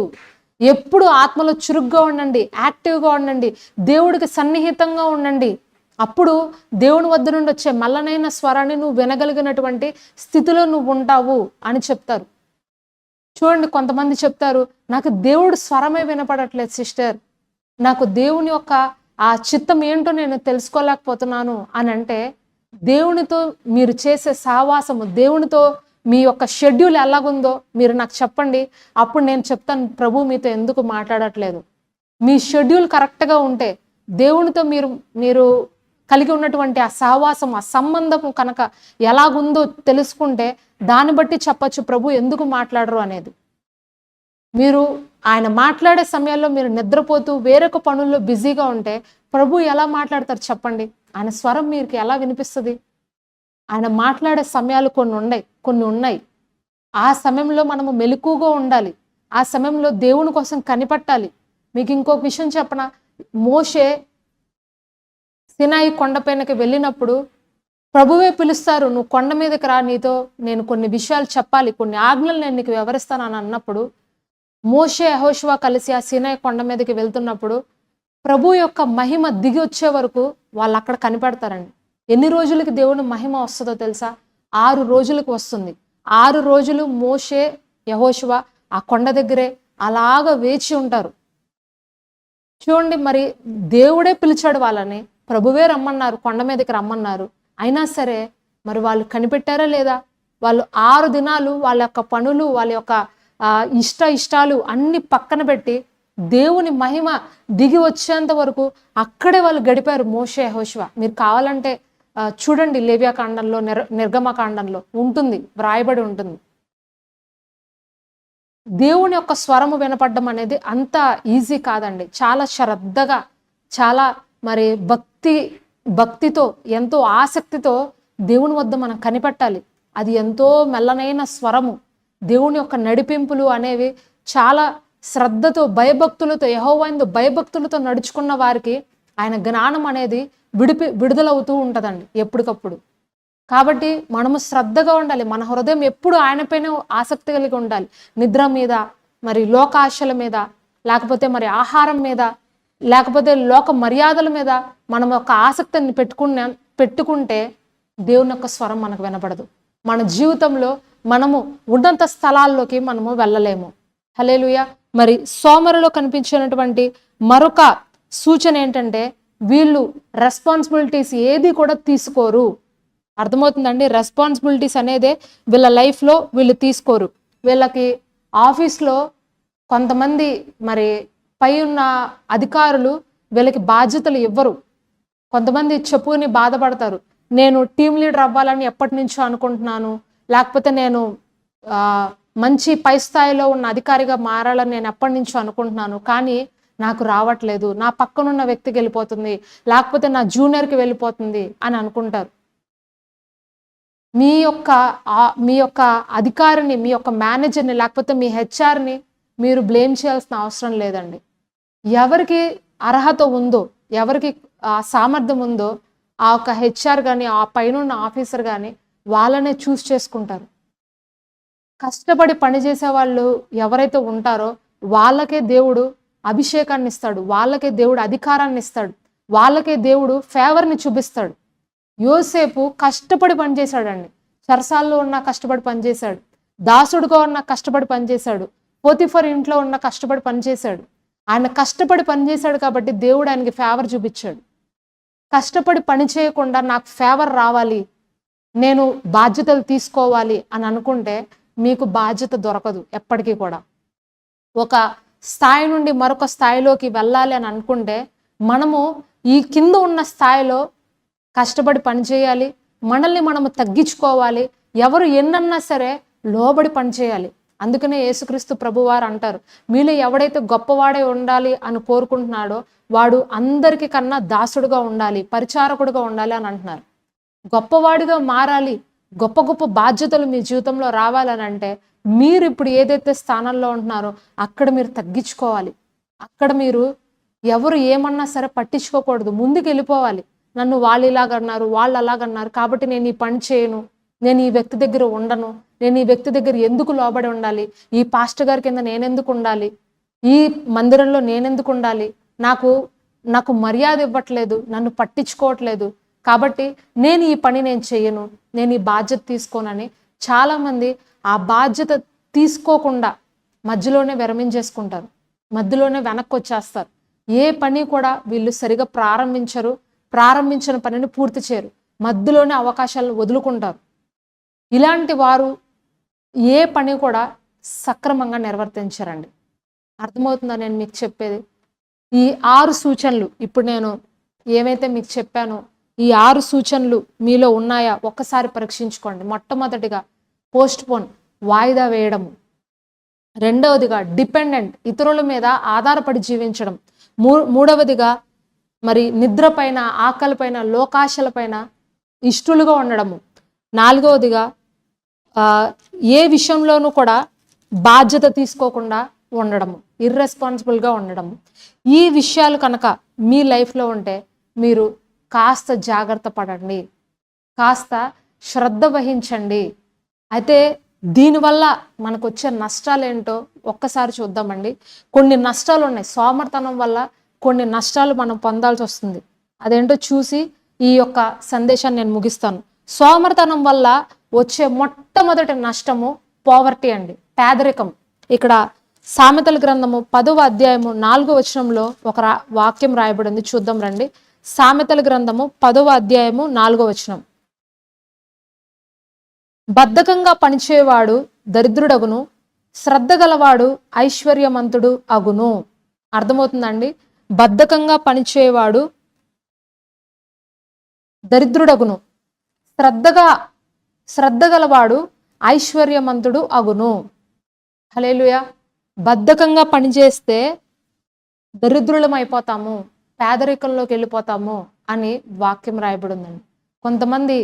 ఎప్పుడు ఆత్మలో చురుగ్గా ఉండండి, యాక్టివ్గా ఉండండి, దేవుడికి సన్నిహితంగా ఉండండి. అప్పుడు దేవుని వద్ద నుండి వచ్చే మల్లనైన స్వరాన్ని నువ్వు వినగలిగినటువంటి స్థితిలో నువ్వు ఉంటావు అని చెప్తారు. చూడండి, కొంతమంది చెప్తారు, నాకు దేవుడు స్వరమే వినపడట్లేదు సిస్టర్, నాకు దేవుని యొక్క ఆ చిత్తం ఏంటో నేను తెలుసుకోలేకపోతున్నాను అని అంటే, దేవునితో మీరు చేసే సహవాసము, దేవునితో మీ యొక్క షెడ్యూల్ ఎలాగుందో మీరు నాకు చెప్పండి. అప్పుడు నేను చెప్తాను ప్రభు మీతో ఎందుకు మాట్లాడట్లేదు. మీ షెడ్యూల్ కరెక్ట్గా ఉంటే, దేవునితో మీరు కలిగి ఉన్నటువంటి ఆ సహవాసం, ఆ సంబంధం కనుక ఎలాగుందో తెలుసుకుంటే దాన్ని బట్టి చెప్పచ్చు ప్రభు ఎందుకు మాట్లాడరు అనేది. మీరు ఆయన మాట్లాడే సమయాల్లో మీరు నిద్రపోతూ వేరొక పనుల్లో బిజీగా ఉంటే ప్రభు ఎలా మాట్లాడతారు చెప్పండి? ఆయన స్వరం మీకు ఎలా వినిపిస్తుంది? ఆయన మాట్లాడే సమయాలు కొన్ని ఉన్నాయి. ఆ సమయంలో మనము మెలకువగా ఉండాలి, ఆ సమయంలో దేవుని కోసం కనిపెట్టాలి. మీకు ఇంకొక విషయం చెప్పనా? మోషే సినాయి కొండపైనకి వెళ్ళినప్పుడు ప్రభువే పిలుస్తారు, నువ్వు కొండ మీదకి రా, నీతో నేను కొన్ని విషయాలు చెప్పాలి, కొన్ని ఆజ్ఞలు నేను నీకు వివరిస్తాను అని అన్నప్పుడు మోషే యెహోషువ కలిసి ఆ సినాయి కొండ మీదకి వెళ్తున్నప్పుడు ప్రభు యొక్క మహిమ దిగి వచ్చే వరకు వాళ్ళు అక్కడ కనిపెడతారండి. ఎన్ని రోజులకి దేవుని మహిమ వస్తుందో తెలుసా? 6 రోజులకు వస్తుంది. 6 రోజులు మోషే యెహోషువ ఆ కొండ దగ్గరే అలాగా వేచి ఉంటారు. చూడండి, మరి దేవుడే పిలిచాడు వాళ్ళని, ప్రభువే రమ్మన్నారు, కొండ మీదకి రమ్మన్నారు. అయినా సరే మరి వాళ్ళు కనిపెట్టారా లేదా? వాళ్ళు 6 దినాలు వాళ్ళ యొక్క పనులు, వాళ్ళ యొక్క ఇష్టాలు అన్ని పక్కన పెట్టి దేవుని మహిమ దిగి వచ్చేంత వరకు అక్కడే వాళ్ళు గడిపారు మోషే యెహోషువ. మీరు కావాలంటే చూడండి, లేవ్యాకాండంలో, నిర్గమకాండంలో ఉంటుంది, వ్రాయబడి ఉంటుంది. దేవుని యొక్క స్వరము వినపడడం అనేది అంత ఈజీ కాదండి. చాలా శ్రద్ధగా, చాలా మరి భక్తితో, ఎంతో ఆసక్తితో దేవుని వద్ద మనం కనిపెట్టాలి. అది ఎంతో మెల్లనైన స్వరము. దేవుని యొక్క నడిపింపులు అనేవి చాలా శ్రద్ధతో భయభక్తులతో యెహోవాయందు భయభక్తులతో నడుచుకున్న వారికి ఆయన జ్ఞానం అనేది విడుదలవుతూ ఉంటుందండి ఎప్పటికప్పుడు. కాబట్టి మనము శ్రద్ధగా ఉండాలి. మన హృదయం ఎప్పుడు ఆయనపైన ఆసక్తి కలిగి ఉండాలి. నిద్ర మీద, మరి లోకాశల మీద, లేకపోతే మరి ఆహారం మీద, లేకపోతే లోక మర్యాదల మీద మనం ఒక ఆసక్తిని పెట్టుకుంటే దేవుని యొక్క స్వరం మనకు వినపడదు. మన జీవితంలో మనము ఉన్నత స్థలాల్లోకి మనము వెళ్ళలేము. హల్లెలూయా. మరి సోమరులో కనిపించినటువంటి మరొక సూచన ఏంటంటే వీళ్ళు రెస్పాన్సిబిలిటీస్ ఏది కూడా తీసుకోరు. అర్థమవుతుందండి? రెస్పాన్సిబిలిటీస్ అనేదే వీళ్ళ లైఫ్లో వీళ్ళు తీసుకోరు. వీళ్ళకి ఆఫీస్లో కొంతమంది మరి పై ఉన్న అధికారులు వీళ్ళకి బాధ్యతలు ఇవ్వరు. కొంతమంది చెప్పుకుని బాధపడతారు, నేను టీమ్ లీడర్ అవ్వాలని ఎప్పటి నుంచో అనుకుంటున్నాను, లేకపోతే నేను మంచి పై స్థాయిలో ఉన్న అధికారిగా మారాలని నేను ఎప్పటి నుంచో అనుకుంటున్నాను, కానీ నాకు రావట్లేదు, నా పక్కనున్న వ్యక్తికి వెళ్ళిపోతుంది, లేకపోతే నా జూనియర్కి వెళ్ళిపోతుంది అని అనుకుంటారు. మీ యొక్క అధికారిని, మీ యొక్క మేనేజర్ని, లేకపోతే మీ హెచ్ఆర్ని మీరు బ్లేమ్ చేయాల్సిన అవసరం లేదండి. ఎవరికి అర్హత ఉందో, ఎవరికి సామర్థ్యం ఉందో ఆ యొక్క హెచ్ఆర్ కానీ, ఆ పైన ఉన్న ఆఫీసర్ కానీ వాళ్ళనే చూస్ చేసుకుంటారు. కష్టపడి పనిచేసే వాళ్ళు ఎవరైతే ఉంటారో వాళ్ళకే దేవుడు అభిషేకాన్ని ఇస్తాడు, వాళ్ళకే దేవుడు అధికారాన్ని ఇస్తాడు, వాళ్ళకే దేవుడు ఫేవర్ని చూపిస్తాడు. యోసేపు కష్టపడి పనిచేశాడండి. చెరసాల్లో ఉన్న కష్టపడి పనిచేశాడు, దాసుడుగా ఉన్న కష్టపడి పనిచేశాడు, పోతిఫర్ ఇంట్లో ఉన్న కష్టపడి పనిచేశాడు. ఆయన కష్టపడి పనిచేశాడు కాబట్టి దేవుడు ఆయనకి ఫేవర్ చూపించాడు. కష్టపడి పని చేయకుండా నాకు ఫేవర్ రావాలి, నేను బాధ్యతలు తీసుకోవాలి అని అనుకుంటే మీకు బాధ్యత దొరకదు ఎప్పటికీ కూడా. ఒక స్థాయి నుండి మరొక స్థాయిలోకి వెళ్ళాలి అని అనుకుంటే మనము ఈ కింద ఉన్న స్థాయిలో కష్టపడి పనిచేయాలి, మనల్ని మనము తగ్గించుకోవాలి, ఎవరు ఎన్నన్నా సరే లోబడి పనిచేయాలి. అందుకనే యేసుక్రీస్తు ప్రభువారు అంటారు, మీలో ఎవడైతే గొప్పవాడే ఉండాలి అని కోరుకుంటున్నాడో వాడు అందరికీ కన్నా దాసుడుగా ఉండాలి, పరిచారకుడుగా ఉండాలి అని అంటున్నారు. గొప్పవాడిగా మారాలి, గొప్ప గొప్ప బాధ్యతలు మీ జీవితంలో రావాలని అంటే మీరు ఇప్పుడు ఏదైతే స్థానంలో ఉంటున్నారో అక్కడ మీరు తగ్గించుకోవాలి. అక్కడ మీరు ఎవరు ఏమన్నా సరే పట్టించుకోకూడదు, ముందుకు వెళ్ళిపోవాలి. నన్ను వాళ్ళు ఇలాగన్నారు, వాళ్ళు అలాగన్నారు కాబట్టి నేను ఈ పని చేయను, నేను ఈ వ్యక్తి దగ్గర ఉండను, నేను ఈ వ్యక్తి దగ్గర ఎందుకు లోబడి ఉండాలి, ఈ పాస్టర్ గారి కింద నేనెందుకు ఉండాలి, ఈ మందిరంలో నేనెందుకు ఉండాలి, నాకు మర్యాద ఇవ్వట్లేదు, నన్ను పట్టించుకోవట్లేదు, కాబట్టి నేను ఈ పని నేను చేయను, నేను ఈ బాధ్యత తీసుకోనని చాలామంది ఆ బాధ్యత తీసుకోకుండా మధ్యలోనే విరమించేసుకుంటారు, మధ్యలోనే వెనక్కి వచ్చేస్తారు. ఏ పని కూడా వీళ్ళు సరిగా ప్రారంభించిన పనిని పూర్తి చేయరు, మధ్యలోనే అవకాశాలను వదులుకుంటారు. ఇలాంటి వారు ఏ పని కూడా సక్రమంగా నిర్వర్తించరండి. అర్థమవుతుందా నేను మీకు చెప్పేది? ఈ 6 సూచనలు ఇప్పుడు నేను ఏమైతే మీకు చెప్పానో ఈ 6 సూచనలు మీలో ఉన్నాయా ఒక్కసారి పరీక్షించుకోండి. మొట్టమొదటిగా పోస్ట్పోన్, వాయిదా వేయడము. రెండవదిగా డిపెండెంట్, ఇతరుల మీద ఆధారపడి జీవించడం. మూడవదిగా మరి నిద్రపైన, ఆకలిపైన, లోకాశలపైన ఇష్టలుగా ఉండడము. నాలుగవదిగా ఏ విషయంలోనూ కూడా బాధ్యత తీసుకోకుండా ఉండడము, ఇర్రెస్పాన్సిబుల్గా ఉండడము. ఈ విషయాలు కనుక మీ లైఫ్లో ఉంటే మీరు కాస్త జాగ్రత్త పడండి, కాస్త శ్రద్ధ వహించండి. అయితే దీనివల్ల మనకు వచ్చే నష్టాలు ఏంటో ఒక్కసారి చూద్దామండి. కొన్ని నష్టాలు ఉన్నాయి, సోమర్తనం వల్ల కొన్ని నష్టాలు మనం పొందాల్సి వస్తుంది. అదేంటో చూసి ఈ యొక్క సందేశాన్ని నేను ముగిస్తాను. సోమర్తనం వల్ల వచ్చే మొట్టమొదటి నష్టము పోవర్టీ అండి, పేదరికం. ఇక్కడ సామెతల గ్రంథము 10వ అధ్యాయము 4వ వచనంలో ఒక వాక్యం రాయబడింది, చూద్దాం రండి. సామెతల గ్రంథము 10వ అధ్యాయము 4వ వచనం. బద్ధకంగా పనిచేవాడు దరిద్రుడగును, శ్రద్ధ గలవాడు ఐశ్వర్యమంతుడు అగును. అర్థమవుతుందండి? బద్ధకంగా పనిచేవాడు దరిద్రుడగును, శ్రద్ధ గలవాడు ఐశ్వర్యమంతుడు అగును. హల్లెలూయా. బద్ధకంగా పనిచేస్తే దరిద్రులం అయిపోతాము, పేదరికంలోకి వెళ్ళిపోతాము అని వాక్యం రాయబడిందండి. కొంతమంది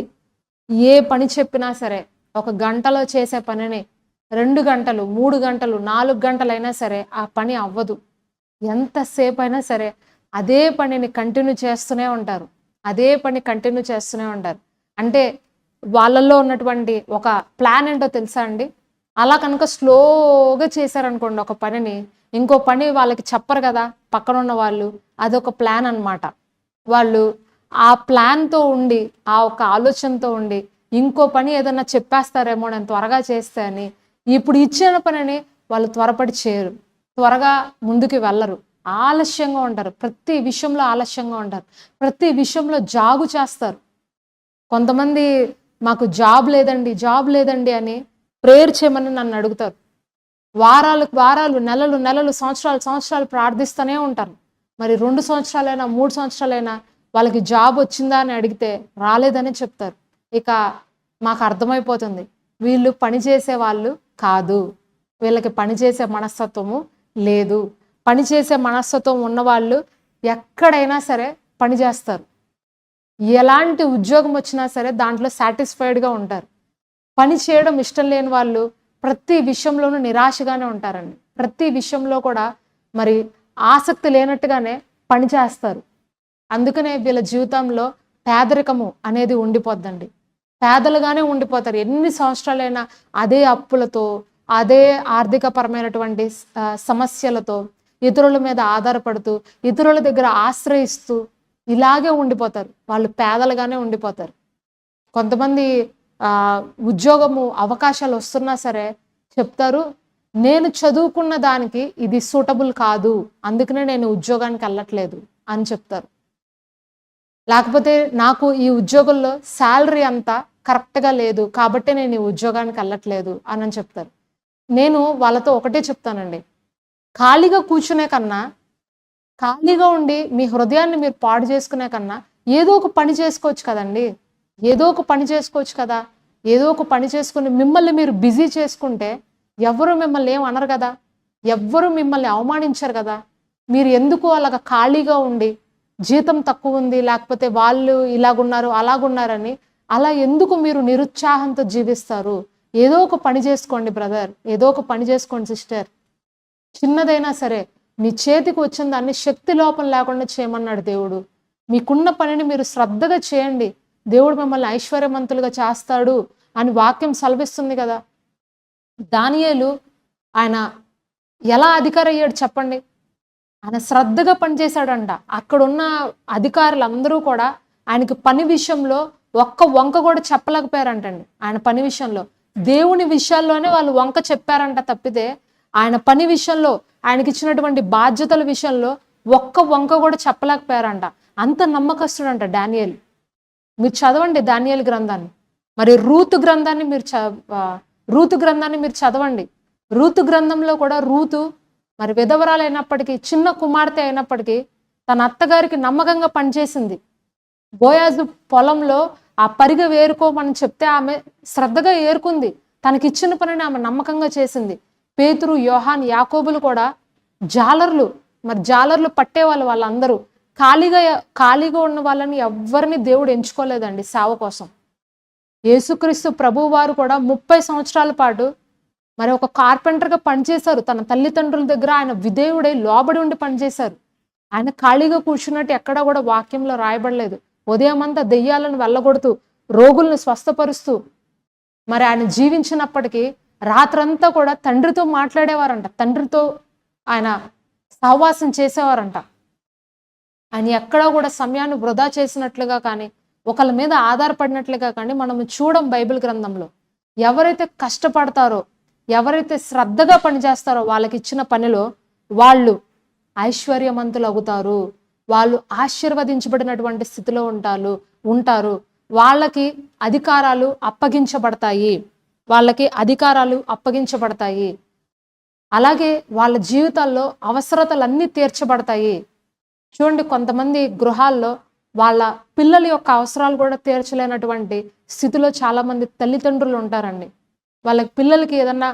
ఏ పని చెప్పినా సరే ఒక గంటలో చేసే పనిని 2 గంటలు, 3 గంటలు, 4 గంటలైనా సరే ఆ పని అవ్వదు. ఎంతసేపు అయినా సరే అదే పనిని కంటిన్యూ చేస్తూనే ఉంటారు. అదే పని కంటిన్యూ చేస్తూనే ఉంటారు. అంటే వాళ్ళల్లో ఉన్నటువంటి ఒక ప్లాన్ ఏంటో తెలుసా అండి? అలా కనుక స్లోగా చేశారనుకోండి ఒక పనిని, ఇంకో పని వాళ్ళకి చెప్పరు కదా పక్కనున్న వాళ్ళు. అదొక ప్లాన్ అన్నమాట. వాళ్ళు ఆ ప్లాన్‌తో ఉండి, ఆ ఒక్క ఆలోచనతో ఉండి, ఇంకో పని ఏదన్నా చెప్పేస్తారేమో నేను త్వరగా చేస్తే అని, ఇప్పుడు ఇచ్చిన పనిని వాళ్ళు త్వరపడి చేయరు. త్వరగా ముందుకు వెళ్ళరు. ఆలస్యంగా ఉంటారు. ప్రతి విషయంలో ఆలస్యంగా ఉంటారు. ప్రతి విషయంలో జాగు చేస్తారు. కొంతమంది మాకు జాబ్ లేదండి, జాబ్ లేదండి అని ప్రేయర్ చేయమని నన్ను అడుగుతారు. వారాలకు వారాలు, నెలలు నెలలు, సంవత్సరాలు సంవత్సరాలు ప్రార్థిస్తూనే ఉంటారు. మరి 2 సంవత్సరాలైనా, 3 సంవత్సరాలైనా వాళ్ళకి జాబ్ వచ్చిందా అని అడిగితే రాలేదనే చెప్తారు. ఇక మాకు అర్థమైపోతుంది. వీళ్ళు పని చేసేవాళ్ళు కాదు. వీళ్ళకి పని చేసే మనస్తత్వము లేదు. పని చేసే మనస్తత్వం ఉన్నవాళ్ళు ఎక్కడైనా సరే పని చేస్తారు. ఎలాంటి ఉద్యోగం వచ్చినా సరే దాంట్లో సాటిస్ఫైడ్‌గా ఉంటారు. పని చేయడం ఇష్టం లేని వాళ్ళు ప్రతి విషయంలోనూ నిరాశగానే ఉంటారండి. ప్రతి విషయంలో కూడా మరి ఆసక్తి లేనట్టుగానే పని చేస్తారు. అందుకనే వీళ్ళ జీవితంలో పేదరికము అనేది ఉండిపోద్దండి. పేదలుగానే ఉండిపోతారు. ఎన్ని సంవత్సరాలైనా అదే అప్పులతో, అదే ఆర్థికపరమైనటువంటి సమస్యలతో, ఇతరుల మీద ఆధారపడుతూ, ఇతరుల దగ్గర ఆశ్రయిస్తూ ఇలాగే ఉండిపోతారు. వాళ్ళు పేదలుగానే ఉండిపోతారు. కొంతమంది ఉద్యోగము అవకాశాలు వస్తున్నా సరే చెప్తారు, నేను చదువుకున్న దానికి ఇది సూటబుల్ కాదు. అందుకనే నేను ఉద్యోగానికి వెళ్ళట్లేదు అని చెప్తారు. లేకపోతే నాకు ఈ ఉద్యోగంలో సాలరీ అంతా కరెక్ట్‌గా లేదు. కాబట్టే నేను ఈ ఉద్యోగానికి వెళ్ళట్లేదు అని చెప్తారు. నేను వాళ్ళతో ఒకటే చెప్తానండి. ఖాళీగా కూర్చునే కన్నా, ఖాళీగా ఉండి మీ హృదయాన్ని మీరు పాడు చేసుకునే కన్నా ఏదో ఒక పని చేసుకోవచ్చు కదండీ! ఏదో ఒక పని చేసుకోవచ్చు కదా! ఏదో ఒక పని చేసుకొని మిమ్మల్ని మీరు బిజీ చేసుకుంటే ఎవ్వరు మిమ్మల్ని ఏమి అనరు గదా! ఎవ్వరు మిమ్మల్ని అవమానించరు గదా! మీరు ఎందుకు అలాగా ఖాళీగా ఉండి జీతం తక్కువుంది, లేకపోతే వాళ్ళు ఇలాగున్నారు, అలాగున్నారని అలా ఎందుకు మీరు నిరుత్సాహంతో జీవిస్తారు? ఏదో ఒక పని చేసుకోండి బ్రదర్. ఏదో ఒక పని చేసుకోండి సిస్టర్. చిన్నదైనా సరే మీ చేతికి వచ్చిన దాన్ని శక్తి లోపం లేకుండా చేయమన్నాడు దేవుడు. మీకున్న పనిని మీరు శ్రద్ధగా చేయండి. దేవుడు మిమ్మల్ని ఐశ్వర్యవంతులుగా చేస్తాడు అని వాక్యం సెలవిస్తుంది కదా! దానియేలు ఆయన ఎలా అధికారి అయ్యాడు చెప్పండి? ఆయన శ్రద్ధగా పనిచేశాడంట. అక్కడున్న అధికారులందరూ కూడా ఆయనకి పని విషయంలో ఒక్క వంక కూడా చెప్పలేకపోయారంటండి. ఆయన పని విషయంలో. దేవుని విషయాల్లోనే వాళ్ళు వంక చెప్పారంట తప్పితే, ఆయన పని విషయంలో, ఆయనకిచ్చినటువంటి బాధ్యతల విషయంలో ఒక్క వంక కూడా చెప్పలేకపోయారంట. అంత నమ్మకస్తుడంట డానియేలు. మీరు చదవండి దానియేలు గ్రంథాన్ని. మరి రూతు గ్రంథాన్ని మీరు చదవండి. రూతు గ్రంథంలో కూడా రూతు మరి విధవరాలైనప్పటికీ, చిన్న కుమార్తె అయినప్పటికీ తన అత్తగారికి నమ్మకంగా పనిచేసింది. బోయాజు పొలంలో ఆ పరిగ ఏరుకోమని చెప్తే ఆమె శ్రద్ధగా ఏరుకుంది. తనకిచ్చిన పనిని ఆమె నమ్మకంగా చేసింది. పేతురు, యోహాన్, యాకోబులు కూడా జాలర్లు పట్టేవాళ్ళు వాళ్ళందరూ. ఖాళీగా ఉన్న వాళ్ళని ఎవ్వరిని దేవుడు ఎంచుకోలేదండి సేవ కోసం. యేసుక్రీస్తు ప్రభువు వారు కూడా 30 సంవత్సరాల పాటు మరి ఒక కార్పెంటర్‌గా పనిచేశారు. తన తల్లిదండ్రుల దగ్గర ఆయన విధేయుడై లోబడి ఉండి పనిచేశారు. ఆయన ఖాళీగా కూర్చున్నట్టు ఎక్కడా కూడా వాక్యంలో రాయబడలేదు. ఉదయమంతా దెయ్యాలను వెళ్ళగొడుతూ, రోగుల్ని స్వస్థపరుస్తూ మరి ఆయన జీవించినప్పటికీ రాత్రంతా కూడా తండ్రితో మాట్లాడేవారంట. తండ్రితో ఆయన సహవాసం చేసేవారంట. ఆయన ఎక్కడా కూడా సమయాన్ని వృధా చేసినట్లుగా కానీ, ఒకళ్ళ మీద ఆధారపడినట్లుగా కానీ మనం చూడం బైబిల్ గ్రంథంలో. ఎవరైతే కష్టపడతారో, ఎవరైతే శ్రద్ధగా పనిచేస్తారో వాళ్ళకి ఇచ్చిన పనిలో వాళ్ళు ఐశ్వర్యవంతులు అవుతారు. వాళ్ళు ఆశీర్వదించబడినటువంటి స్థితిలో ఉంటారు. వాళ్ళకి అధికారాలు అప్పగించబడతాయి. అలాగే వాళ్ళ జీవితాల్లో అవసరతలన్నీ తీర్చబడతాయి. చూడండి, కొంతమంది గృహాల్లో వాళ్ళ పిల్లల యొక్క అవసరాలు కూడా తీర్చలేనటువంటి స్థితిలో చాలా మంది తల్లిదండ్రులు ఉంటారండి. వాళ్ళకి పిల్లలకి ఏదన్నా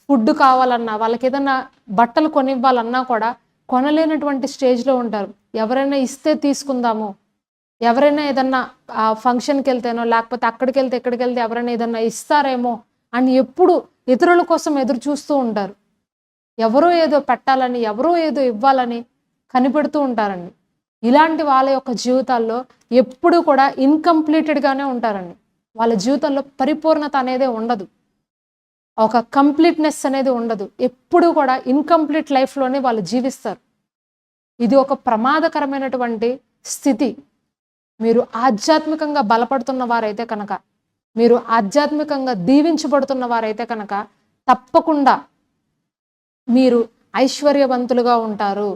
ఫుడ్ కావాలన్నా, వాళ్ళకి ఏదన్నా బట్టలు కొనివ్వాలన్నా కూడా కొనలేనటువంటి స్టేజ్లో ఉంటారు. ఎవరైనా ఇస్తే తీసుకుందాము, ఎవరైనా ఏదన్నా ఫంక్షన్కి వెళ్తేనో, లేకపోతే అక్కడికి వెళ్తే ఇక్కడికి వెళ్తే ఎవరైనా ఏదన్నా ఇస్తారేమో అని ఎప్పుడు ఇతరుల కోసం ఎదురు చూస్తూ ఉంటారు. ఎవరో ఏదో పెట్టాలని, ఎవరో ఏదో ఇవ్వాలని కనిపెడుతూ ఉంటారండి. ఇలాంటి వాళ్ళ యొక్క జీవితాల్లో ఎప్పుడూ కూడా ఇన్‌కంప్లీటెడ్‌గానే ఉంటారండి. వాళ్ళ జీవితంలో పరిపూర్ణత అనేదే ఉండదు. ఒక కంప్లీట్‌నెస్ అనేది ఉండదు. ఎప్పుడూ కూడా ఇన్‌కంప్లీట్ లైఫ్‌లోనే వాళ్ళు జీవిస్తారు. ఇది ఒక ప్రమాదకరమైనటువంటి స్థితి. మీరు ఆధ్యాత్మికంగా బలపడుతున్న వారైతే కనుక, మీరు ఆధ్యాత్మికంగా దీవించబడుతున్న వారైతే కనుక తప్పకుండా మీరు ఐశ్వర్యవంతులుగా ఉంటారు.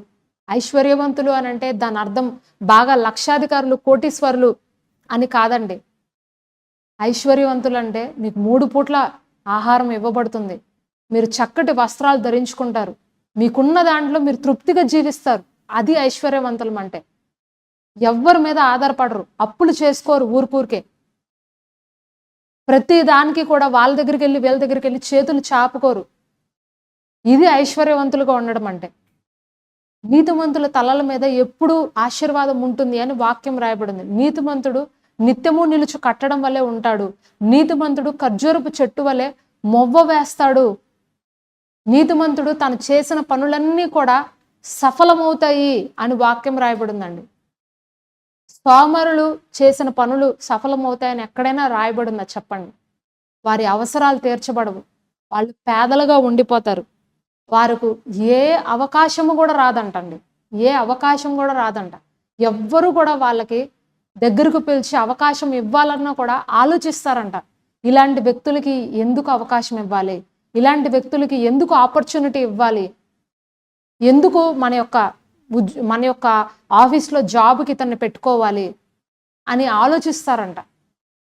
ఐశ్వర్యవంతులు అనంటే దాని అర్థం బాగా లక్షాధికారులు, కోటీశ్వరులు అని కాదండి. ఐశ్వర్యవంతులు అంటే మీకు 3 పూట్ల ఆహారం ఇవ్వబడుతుంది. మీరు చక్కటి వస్త్రాలు ధరించుకుంటారు. మీకున్న దాంట్లో మీరు తృప్తిగా జీవిస్తారు. అది ఐశ్వర్యవంతులం అంటే. ఎవ్వరి మీద ఆధారపడరు. అప్పులు చేసుకోరు ఊరికే. ప్రతి దానికి కూడా వాళ్ళ దగ్గరికి వెళ్ళి వీళ్ళ దగ్గరికి వెళ్ళి చేతులు చాపుకోరు. ఇది ఐశ్వర్యవంతులుగా ఉండడం అంటే. నీతిమంతుల తలల మీద ఎప్పుడూ ఆశీర్వాదం ఉంటుంది అని వాక్యం రాయబడింది. నీతిమంతుడు నిత్యము నిలుచు కట్టడం వల్లే ఉంటాడు. నీతిమంతుడు ఖర్జూరపు చెట్టు వలె మొవ్వ వేస్తాడు. నీతిమంతుడు తను చేసిన పనులన్నీ కూడా సఫలమవుతాయి అని వాక్యం రాయబడిందండి. సోమరులు చేసిన పనులు సఫలమవుతాయని ఎక్కడైనా రాయబడిందా చెప్పండి? వారి అవసరాలు తీర్చబడవు. వాళ్ళు పేదలుగా ఉండిపోతారు. వారికి ఏ అవకాశము కూడా రాదంటండి. ఏ అవకాశం కూడా రాదంట. ఎవ్వరూ కూడా వాళ్ళకి దగ్గరకు పిలిచి అవకాశం ఇవ్వాలన్నా కూడా ఆలోచిస్తారంట. ఇలాంటి వ్యక్తులకి ఎందుకు అవకాశం ఇవ్వాలి? ఇలాంటి వ్యక్తులకి ఎందుకు ఆపర్చునిటీ ఇవ్వాలి? ఎందుకు మన యొక్క ఆఫీస్లో జాబ్కి ఇతన్ని పెట్టుకోవాలి అని ఆలోచిస్తారంట.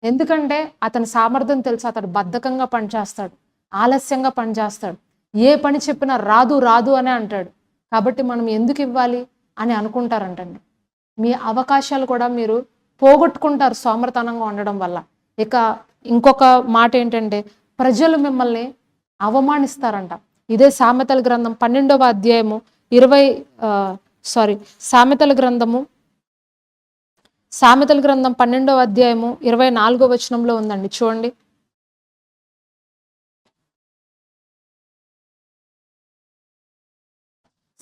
ఎందుకంటే అతని సామర్థ్యం తెలుసు. అతడు బద్ధకంగా పనిచేస్తాడు, ఆలస్యంగా పనిచేస్తాడు, ఏ పని చెప్పినా రాదు అనే అంటాడు. కాబట్టి మనం ఎందుకు ఇవ్వాలి అని అనుకుంటారంటండి. మీ అవకాశాలు కూడా మీరు పోగొట్టుకుంటారు సోమరితనంగా ఉండడం వల్ల. ఇక ఇంకొక మాట ఏంటంటే, ప్రజలు మిమ్మల్ని అవమానిస్తారంట. ఇదే సామెతల గ్రంథం 12వ అధ్యాయము సామెతల గ్రంథం 12వ అధ్యాయము 24వ వచనంలో ఉందండి, చూడండి.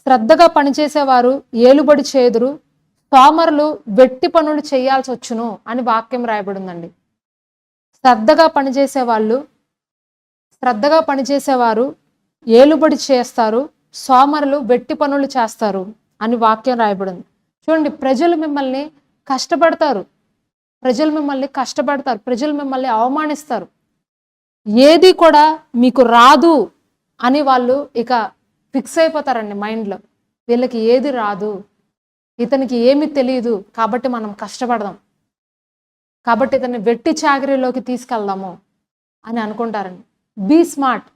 శ్రద్ధగా పనిచేసేవారు ఏలుబడి చేదురు, సోమరులు వెట్టి పనులు చేయాల్సి వచ్చును అని వాక్యం రాయబడిందండి. శ్రద్ధగా పనిచేసేవారు ఏలుబడి చేస్తారు, సోమరులు వెట్టి పనులు చేస్తారు అని వాక్యం రాయబడింది. చూడండి, ప్రజలు మిమ్మల్ని కష్టపడతారు, ప్రజలు మిమ్మల్ని అవమానిస్తారు. ఏది కూడా మీకు రాదు అని వాళ్ళు ఇక ఫిక్స్ అయిపోతారండి మైండ్లో. వీళ్ళకి ఏది రాదు, ఇతనికి ఏమీ తెలియదు, కాబట్టి మనం కష్టపడదాం, కాబట్టి ఇతన్ని వెట్టి చాకరీలోకి తీసుకెళ్దాము అని అనుకుంటారండి. బీ స్మార్ట్,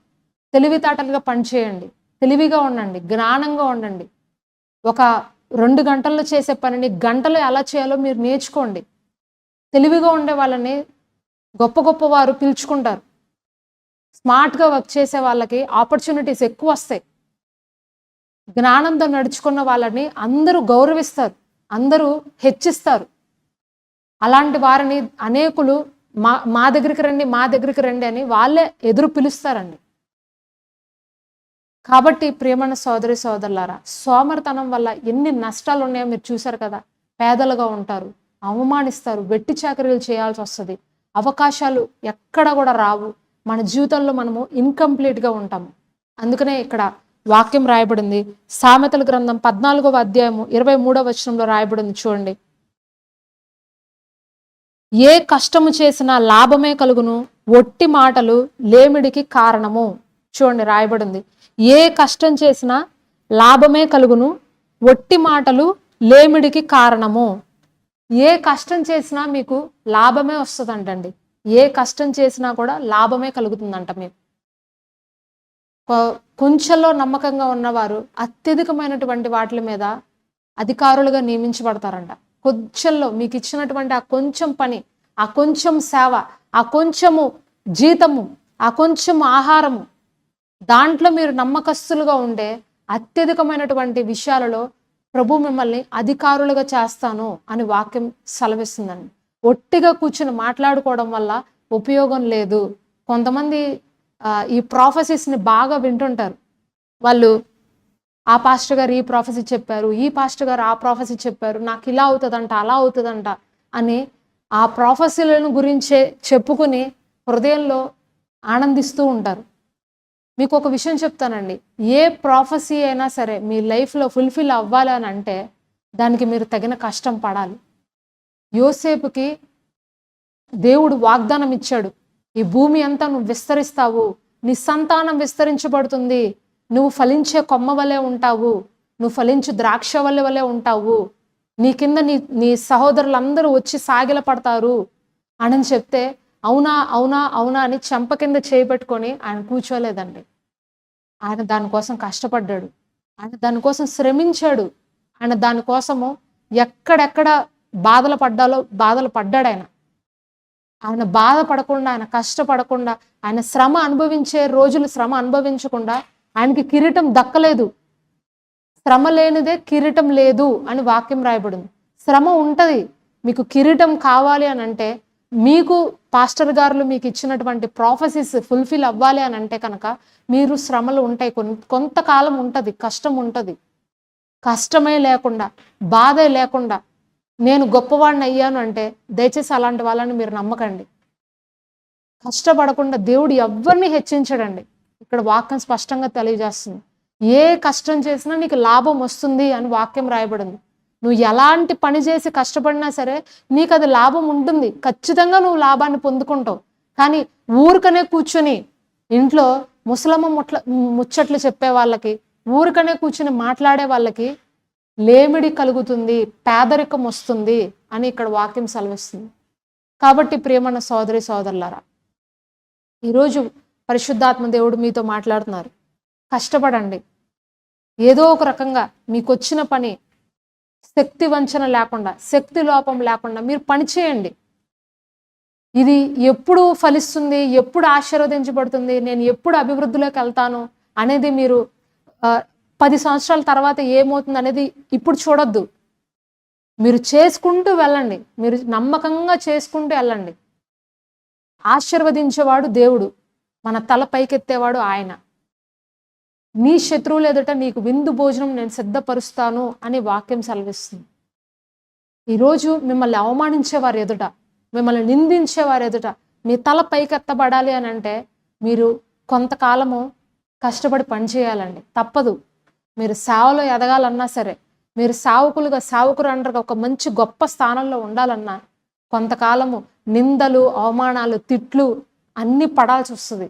తెలివితేటలుగా పనిచేయండి, తెలివిగా ఉండండి, జ్ఞానంగా ఉండండి. ఒక 2 గంటల్లో చేసే పనిని గంటలో ఎలా చేయాలో మీరు నేర్చుకోండి. తెలివిగా ఉండే వాళ్ళని గొప్ప వారు పిలుచుకుంటారు. స్మార్ట్గా వర్క్ చేసే వాళ్ళకి ఆపర్చునిటీస్ ఎక్కువ వస్తాయి. జ్ఞానంతో నడుచుకున్న వాళ్ళని అందరూ గౌరవిస్తారు, అందరూ హెచ్చిస్తారు. అలాంటి వారిని అనేకులు మా దగ్గరికి రండి అని వాళ్ళే ఎదురు పిలుస్తారండి. కాబట్టి ప్రియమైన సోదరి సోదరులారా, సోమరితనం వల్ల ఎన్ని నష్టాలు ఉన్నాయో మీరు చూశారు కదా. పేదలుగా ఉంటారు, అవమానిస్తారు, వెట్టి చాకరీలు చేయాల్సి వస్తుంది, అవకాశాలు ఎక్కడ కూడా రావు, మన జీవితంలో మనము ఇన్కంప్లీట్గా ఉంటాము. అందుకనే ఇక్కడ వాక్యం రాయబడింది. సామెతల గ్రంథం 14వ అధ్యాయము 23వ వచనంలో రాయబడింది, చూడండి. ఏ కష్టము చేసినా లాభమే కలుగును, ఒట్టి మాటలు లేమిడికి కారణము. చూడండి, రాయబడింది. ఏ కష్టం చేసినా లాభమే కలుగును, ఒట్టి మాటలు లేమిడికి కారణము. ఏ కష్టం చేసినా మీకు లాభమే వస్తుందంటండి. ఏ కష్టం చేసినా కూడా లాభమే కలుగుతుందంట. మీకు కొంచెంలో నమ్మకంగా ఉన్నవారు అత్యధికమైనటువంటి వాటి మీద అధికారులుగా నియమించబడతారంట. కొంచెంలో మీకు ఇచ్చినటువంటి ఆ కొంచెం పని, ఆ కొంచెం సేవ, ఆ కొంచెము జీతము, ఆ కొంచెం ఆహారము, దాంట్లో మీరు నమ్మకస్తులుగా ఉండే అత్యధికమైనటువంటి విషయాలలో ప్రభు మిమ్మల్ని అధికారులుగా చేస్తాను అని వాక్యం సెలవిస్తుందండి. ఒట్టిగా కూర్చుని మాట్లాడుకోవడం వల్ల ఉపయోగం లేదు. కొంతమంది ఈ ప్రాఫెసీస్ని బాగా వింటుంటారు. వాళ్ళు ఆ పాస్టర్ గారు ఈ ప్రాఫెసీ చెప్పారు, ఈ పాస్టర్ గారు ఆ ప్రాఫెసీ చెప్పారు, నాకు ఇలా అవుతుందంట అలా అవుతుందంట అని ఆ ప్రాఫెసీలను గురించే చెప్పుకుని హృదయంలో ఆనందిస్తూ ఉంటారు. మీకు ఒక విషయం చెప్తానండి, ఏ ప్రాఫెసీ అయినా సరే మీ లైఫ్లో ఫుల్ఫిల్ అవ్వాలి అని అంటే దానికి మీరు తగిన కష్టం పడాలి. యోసేపుకి దేవుడు వాగ్దానం ఇచ్చాడు, ఈ భూమి అంతా నువ్వు విస్తరిస్తావు, నీ సంతానం విస్తరించబడుతుంది, నువ్వు ఫలించే కొమ్మ వలె ఉంటావు, నువ్వు ఫలించే ద్రాక్ష వలె ఉంటావు, నీ కింద నీ నీ సహోదరులందరూ వచ్చి సాగిల పడతారు అని చెప్తే అవునా అవునా అవునా అని చెంప కింద చేపెట్టుకొని ఆయన కూర్చోలేదండి. ఆయన దానికోసం కష్టపడ్డాడు, ఆయన దానికోసం శ్రమించాడు, ఆయన దానికోసము ఎక్కడెక్కడ బాధలు పడ్డాడు ఆయన. ఆయన బాధపడకుండా, ఆయన కష్టపడకుండా, ఆయన శ్రమ అనుభవించే రోజులు శ్రమ అనుభవించకుండా ఆయనకి కిరీటం దక్కలేదు. శ్రమ లేనిదే కిరీటం లేదు అని వాక్యం రాయబడింది. శ్రమ ఉంటుంది. మీకు కిరీటం కావాలి అని అంటే, మీకు పాస్టర్ గారులు మీకు ఇచ్చినటువంటి ప్రాఫెసీస్ ఫుల్ఫిల్ అవ్వాలి అని అంటే కనుక మీరు శ్రమలు ఉంటాయి, కొంతకాలం ఉంటుంది, కష్టం ఉంటుంది. కష్టమే లేకుండా, బాధే లేకుండా నేను గొప్పవాడిని అయ్యాను అంటే దయచేసి అలాంటి వాళ్ళని మీరు నమ్మకండి. కష్టపడకుండా దేవుడు ఎవరిని హెచ్చించడండి. ఇక్కడ వాక్యం స్పష్టంగా తెలియజేస్తుంది. ఏ కష్టం చేసినా నీకు లాభం వస్తుంది అని వాక్యం రాయబడింది. నువ్వు ఎలాంటి పని చేసి కష్టపడినా సరే నీకు అది లాభం ఉంటుంది, ఖచ్చితంగా నువ్వు లాభాన్ని పొందుకుంటావు. కానీ ఊరికనే కూర్చొని ఇంట్లో ముసలమ్మ ముచ్చట్లు చెప్పే వాళ్ళకి, ఊరికనే కూర్చొని మాట్లాడే వాళ్ళకి లేమిడి కలుగుతుంది, పేదరికం వస్తుంది అని ఇక్కడ వాక్యం సెలవిస్తుంది. కాబట్టి ప్రియమైన సోదరి సోదరులారా, ఈరోజు పరిశుద్ధాత్మ దేవుడు మీతో మాట్లాడుతున్నారు. కష్టపడండి. ఏదో ఒక రకంగా మీకు వచ్చిన పని శక్తి వంచన లేకుండా, శక్తి లోపం లేకుండా మీరు పని చేయండి. ఇది ఎప్పుడు ఫలిస్తుంది, ఎప్పుడు ఆశీర్వదించబడుతుంది, నేను ఎప్పుడు అభివృద్ధిలోకి వెళ్తాను అనేది మీరు 10 సంవత్సరాల తర్వాత ఏమవుతుంది అనేది ఇప్పుడు చూడొద్దు. మీరు చేసుకుంటూ వెళ్ళండి, మీరు నమ్మకంగా చేసుకుంటూ వెళ్ళండి. ఆశీర్వదించేవాడు దేవుడు, మన తల పైకెత్తేవాడు ఆయన. నీ శత్రువులు ఎదుట నీకు విందు భోజనం నేను సిద్ధపరుస్తాను అని వాక్యం సెలవిస్తుంది. ఈరోజు మిమ్మల్ని అవమానించేవారు ఎదుట, మిమ్మల్ని నిందించేవారు ఎదుట మీ తల పైకెత్తబడాలి అని అంటే మీరు కొంతకాలము కష్టపడి పనిచేయాలండి, తప్పదు. మీరు సేవలో ఎదగాలన్నా సరే, మీరు సేవకురు అంటారుగా ఒక మంచి గొప్ప స్థానంలో ఉండాలన్నా కొంతకాలము నిందలు, అవమానాలు, తిట్లు అన్నీ పడాల్సి వస్తుంది.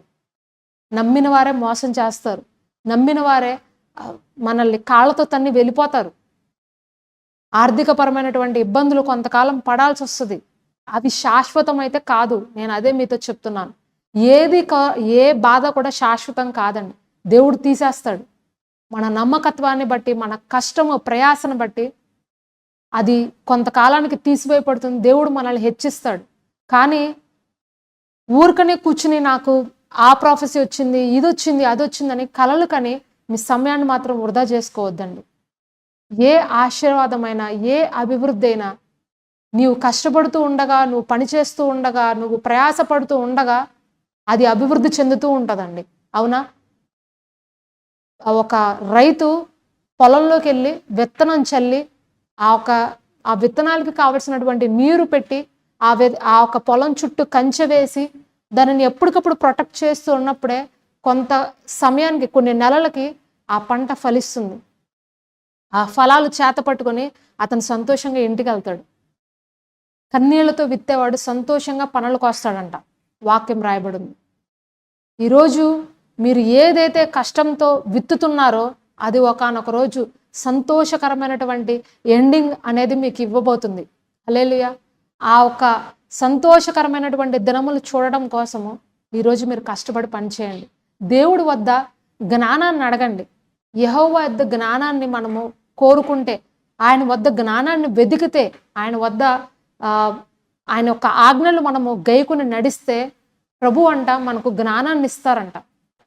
నమ్మిన వారే మోసం చేస్తారు, నమ్మిన వారే మనల్ని కాళ్ళతో తన్ని వెళ్ళిపోతారు. ఆర్థికపరమైనటువంటి ఇబ్బందులు కొంతకాలం పడాల్సి వస్తుంది. అవి శాశ్వతం అయితే కాదు. నేను అదే మీతో చెప్తున్నాను. ఏ బాధ కూడా శాశ్వతం కాదండి, దేవుడు తీసేస్తాడు. మన నమ్మకత్వాన్ని బట్టి, మన కష్టము ప్రయాసను బట్టి అది కొంతకాలానికి తీసివేయబడుతుంది. దేవుడు మనల్ని హెచ్చిస్తాడు. కానీ ఊరికనే కూర్చుని నాకు ఆ ప్రాఫెసీ వచ్చింది, ఇది వచ్చింది, అది వచ్చిందని కలలు కని మీ సమయాన్ని మాత్రం వృధా చేసుకోవద్దండి. ఏ ఆశీర్వాదమైనా, ఏ అభివృద్ధి అయినా నీవు కష్టపడుతూ ఉండగా, నువ్వు పనిచేస్తూ ఉండగా, నువ్వు ప్రయాసపడుతూ ఉండగా అది అభివృద్ధి చెందుతూ ఉంటుందండి. అవునా? ఒక రైతు పొలంలోకి వెళ్ళి విత్తనం చల్లి ఆ విత్తనాలకి కావలసినటువంటి నీరు పెట్టి ఆ ఒక పొలం చుట్టూ కంచె వేసి దానిని ఎప్పటికప్పుడు ప్రొటెక్ట్ చేస్తూ ఉన్నప్పుడే కొంత సమయానికి, కొన్ని నెలలకి ఆ పంట ఫలిస్తుంది. ఆ ఫలాలు చేత పట్టుకొని అతను సంతోషంగా ఇంటికి వెళ్తాడు. కన్నీళ్లతో విత్తేవాడు సంతోషంగా పనులకు వస్తాడంట, వాక్యం రాయబడింది. ఈరోజు మీరు ఏదైతే కష్టంతో విత్తుతున్నారో అది ఒకానొక రోజు సంతోషకరమైనటువంటి ఎండింగ్ అనేది మీకు ఇవ్వబోతుంది. హల్లెలూయా. ఆ ఒక సంతోషకరమైనటువంటి దినములు చూడడం కోసము ఈరోజు మీరు కష్టపడి పనిచేయండి. దేవుడి వద్ద జ్ఞానాన్ని అడగండి. యెహోవా వద్ద జ్ఞానాన్ని మనము కోరుకుంటే, ఆయన వద్ద జ్ఞానాన్ని వెతికితే, ఆయన యొక్క ఆజ్ఞలు మనము గైకుని నడిస్తే ప్రభు అంట మనకు జ్ఞానాన్ని ఇస్తారంట.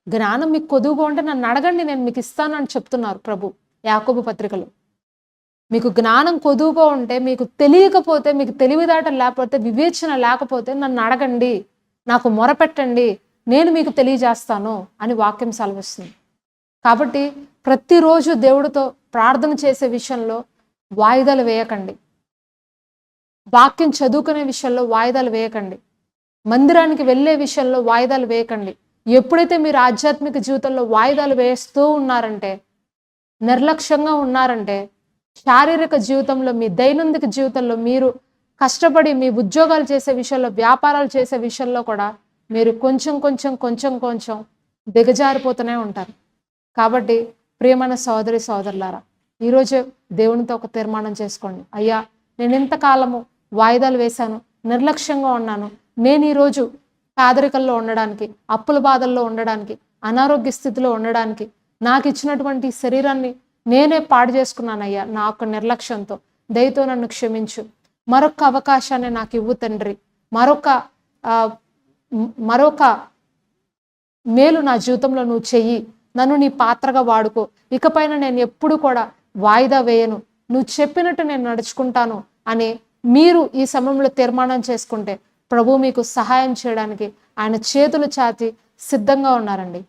జ్ఞానం మీకు కొదువుగా ఉంటే నన్ను అడగండి, నేను మీకు ఇస్తాను అని చెప్తున్నారు ప్రభు యాకోబు పత్రికలో. మీకు జ్ఞానం కొదువుగా ఉంటే, మీకు తెలియకపోతే, మీకు తెలివిదాట లేకపోతే, వివేచన లేకపోతే నన్ను అడగండి, నాకు మొరపెట్టండి, నేను మీకు తెలియజేస్తాను అని వాక్యం సెలవిస్తుంది. కాబట్టి ప్రతిరోజు దేవుడితో ప్రార్థన చేసే విషయంలో వాయిదాలు వేయకండి. వాక్యం చదువుకునే విషయంలో వాయిదాలు వేయకండి. మందిరానికి వెళ్ళే విషయంలో వాయిదాలు వేయకండి. ఎప్పుడైతే మీరు ఆధ్యాత్మిక జీవితంలో వాయిదాలు వేస్తూ ఉన్నారంటే, నిర్లక్ష్యంగా ఉన్నారంటే, శారీరక జీవితంలో మీ దైనందిక జీవితంలో మీరు కష్టపడి మీ ఉద్యోగాలు చేసే విషయంలో, వ్యాపారాలు చేసే విషయంలో కూడా మీరు కొంచెం కొంచెం దిగజారిపోతూనే ఉంటారు. కాబట్టి ప్రియమైన సోదరి సోదరులారా, ఈరోజే దేవునితో ఒక తీర్మానం చేసుకోండి. అయ్యా, నేను ఇంతకాలము వాయిదాలు వేశాను, నిర్లక్ష్యంగా ఉన్నాను. నేను ఈరోజు పేదరికల్లో ఉండడానికి, అప్పుల బాధల్లో ఉండడానికి, అనారోగ్య స్థితిలో ఉండడానికి, నాకు ఇచ్చినటువంటి శరీరాన్ని నేనే పాడు చేసుకున్నానయ్యా నా యొక్క నిర్లక్ష్యంతో. దయతో నన్ను క్షమించు. మరొక అవకాశాన్ని నాకు ఇవ్వు తండ్రి. మరొక మేలు నా జీవితంలో నువ్వు చెయ్యి. నన్ను నీ పాత్రగా వాడుకో. ఇకపైన నేను ఎప్పుడు కూడా వాయిదా వేయను. నువ్వు చెప్పినట్టు నేను నడుచుకుంటాను అని మీరు ఈ సమయంలో తీర్మానం చేసుకుంటే ప్రభు మీకు సహాయం చేయడానికి ఆయన చేతులు చాచి సిద్ధంగా ఉన్నారండి.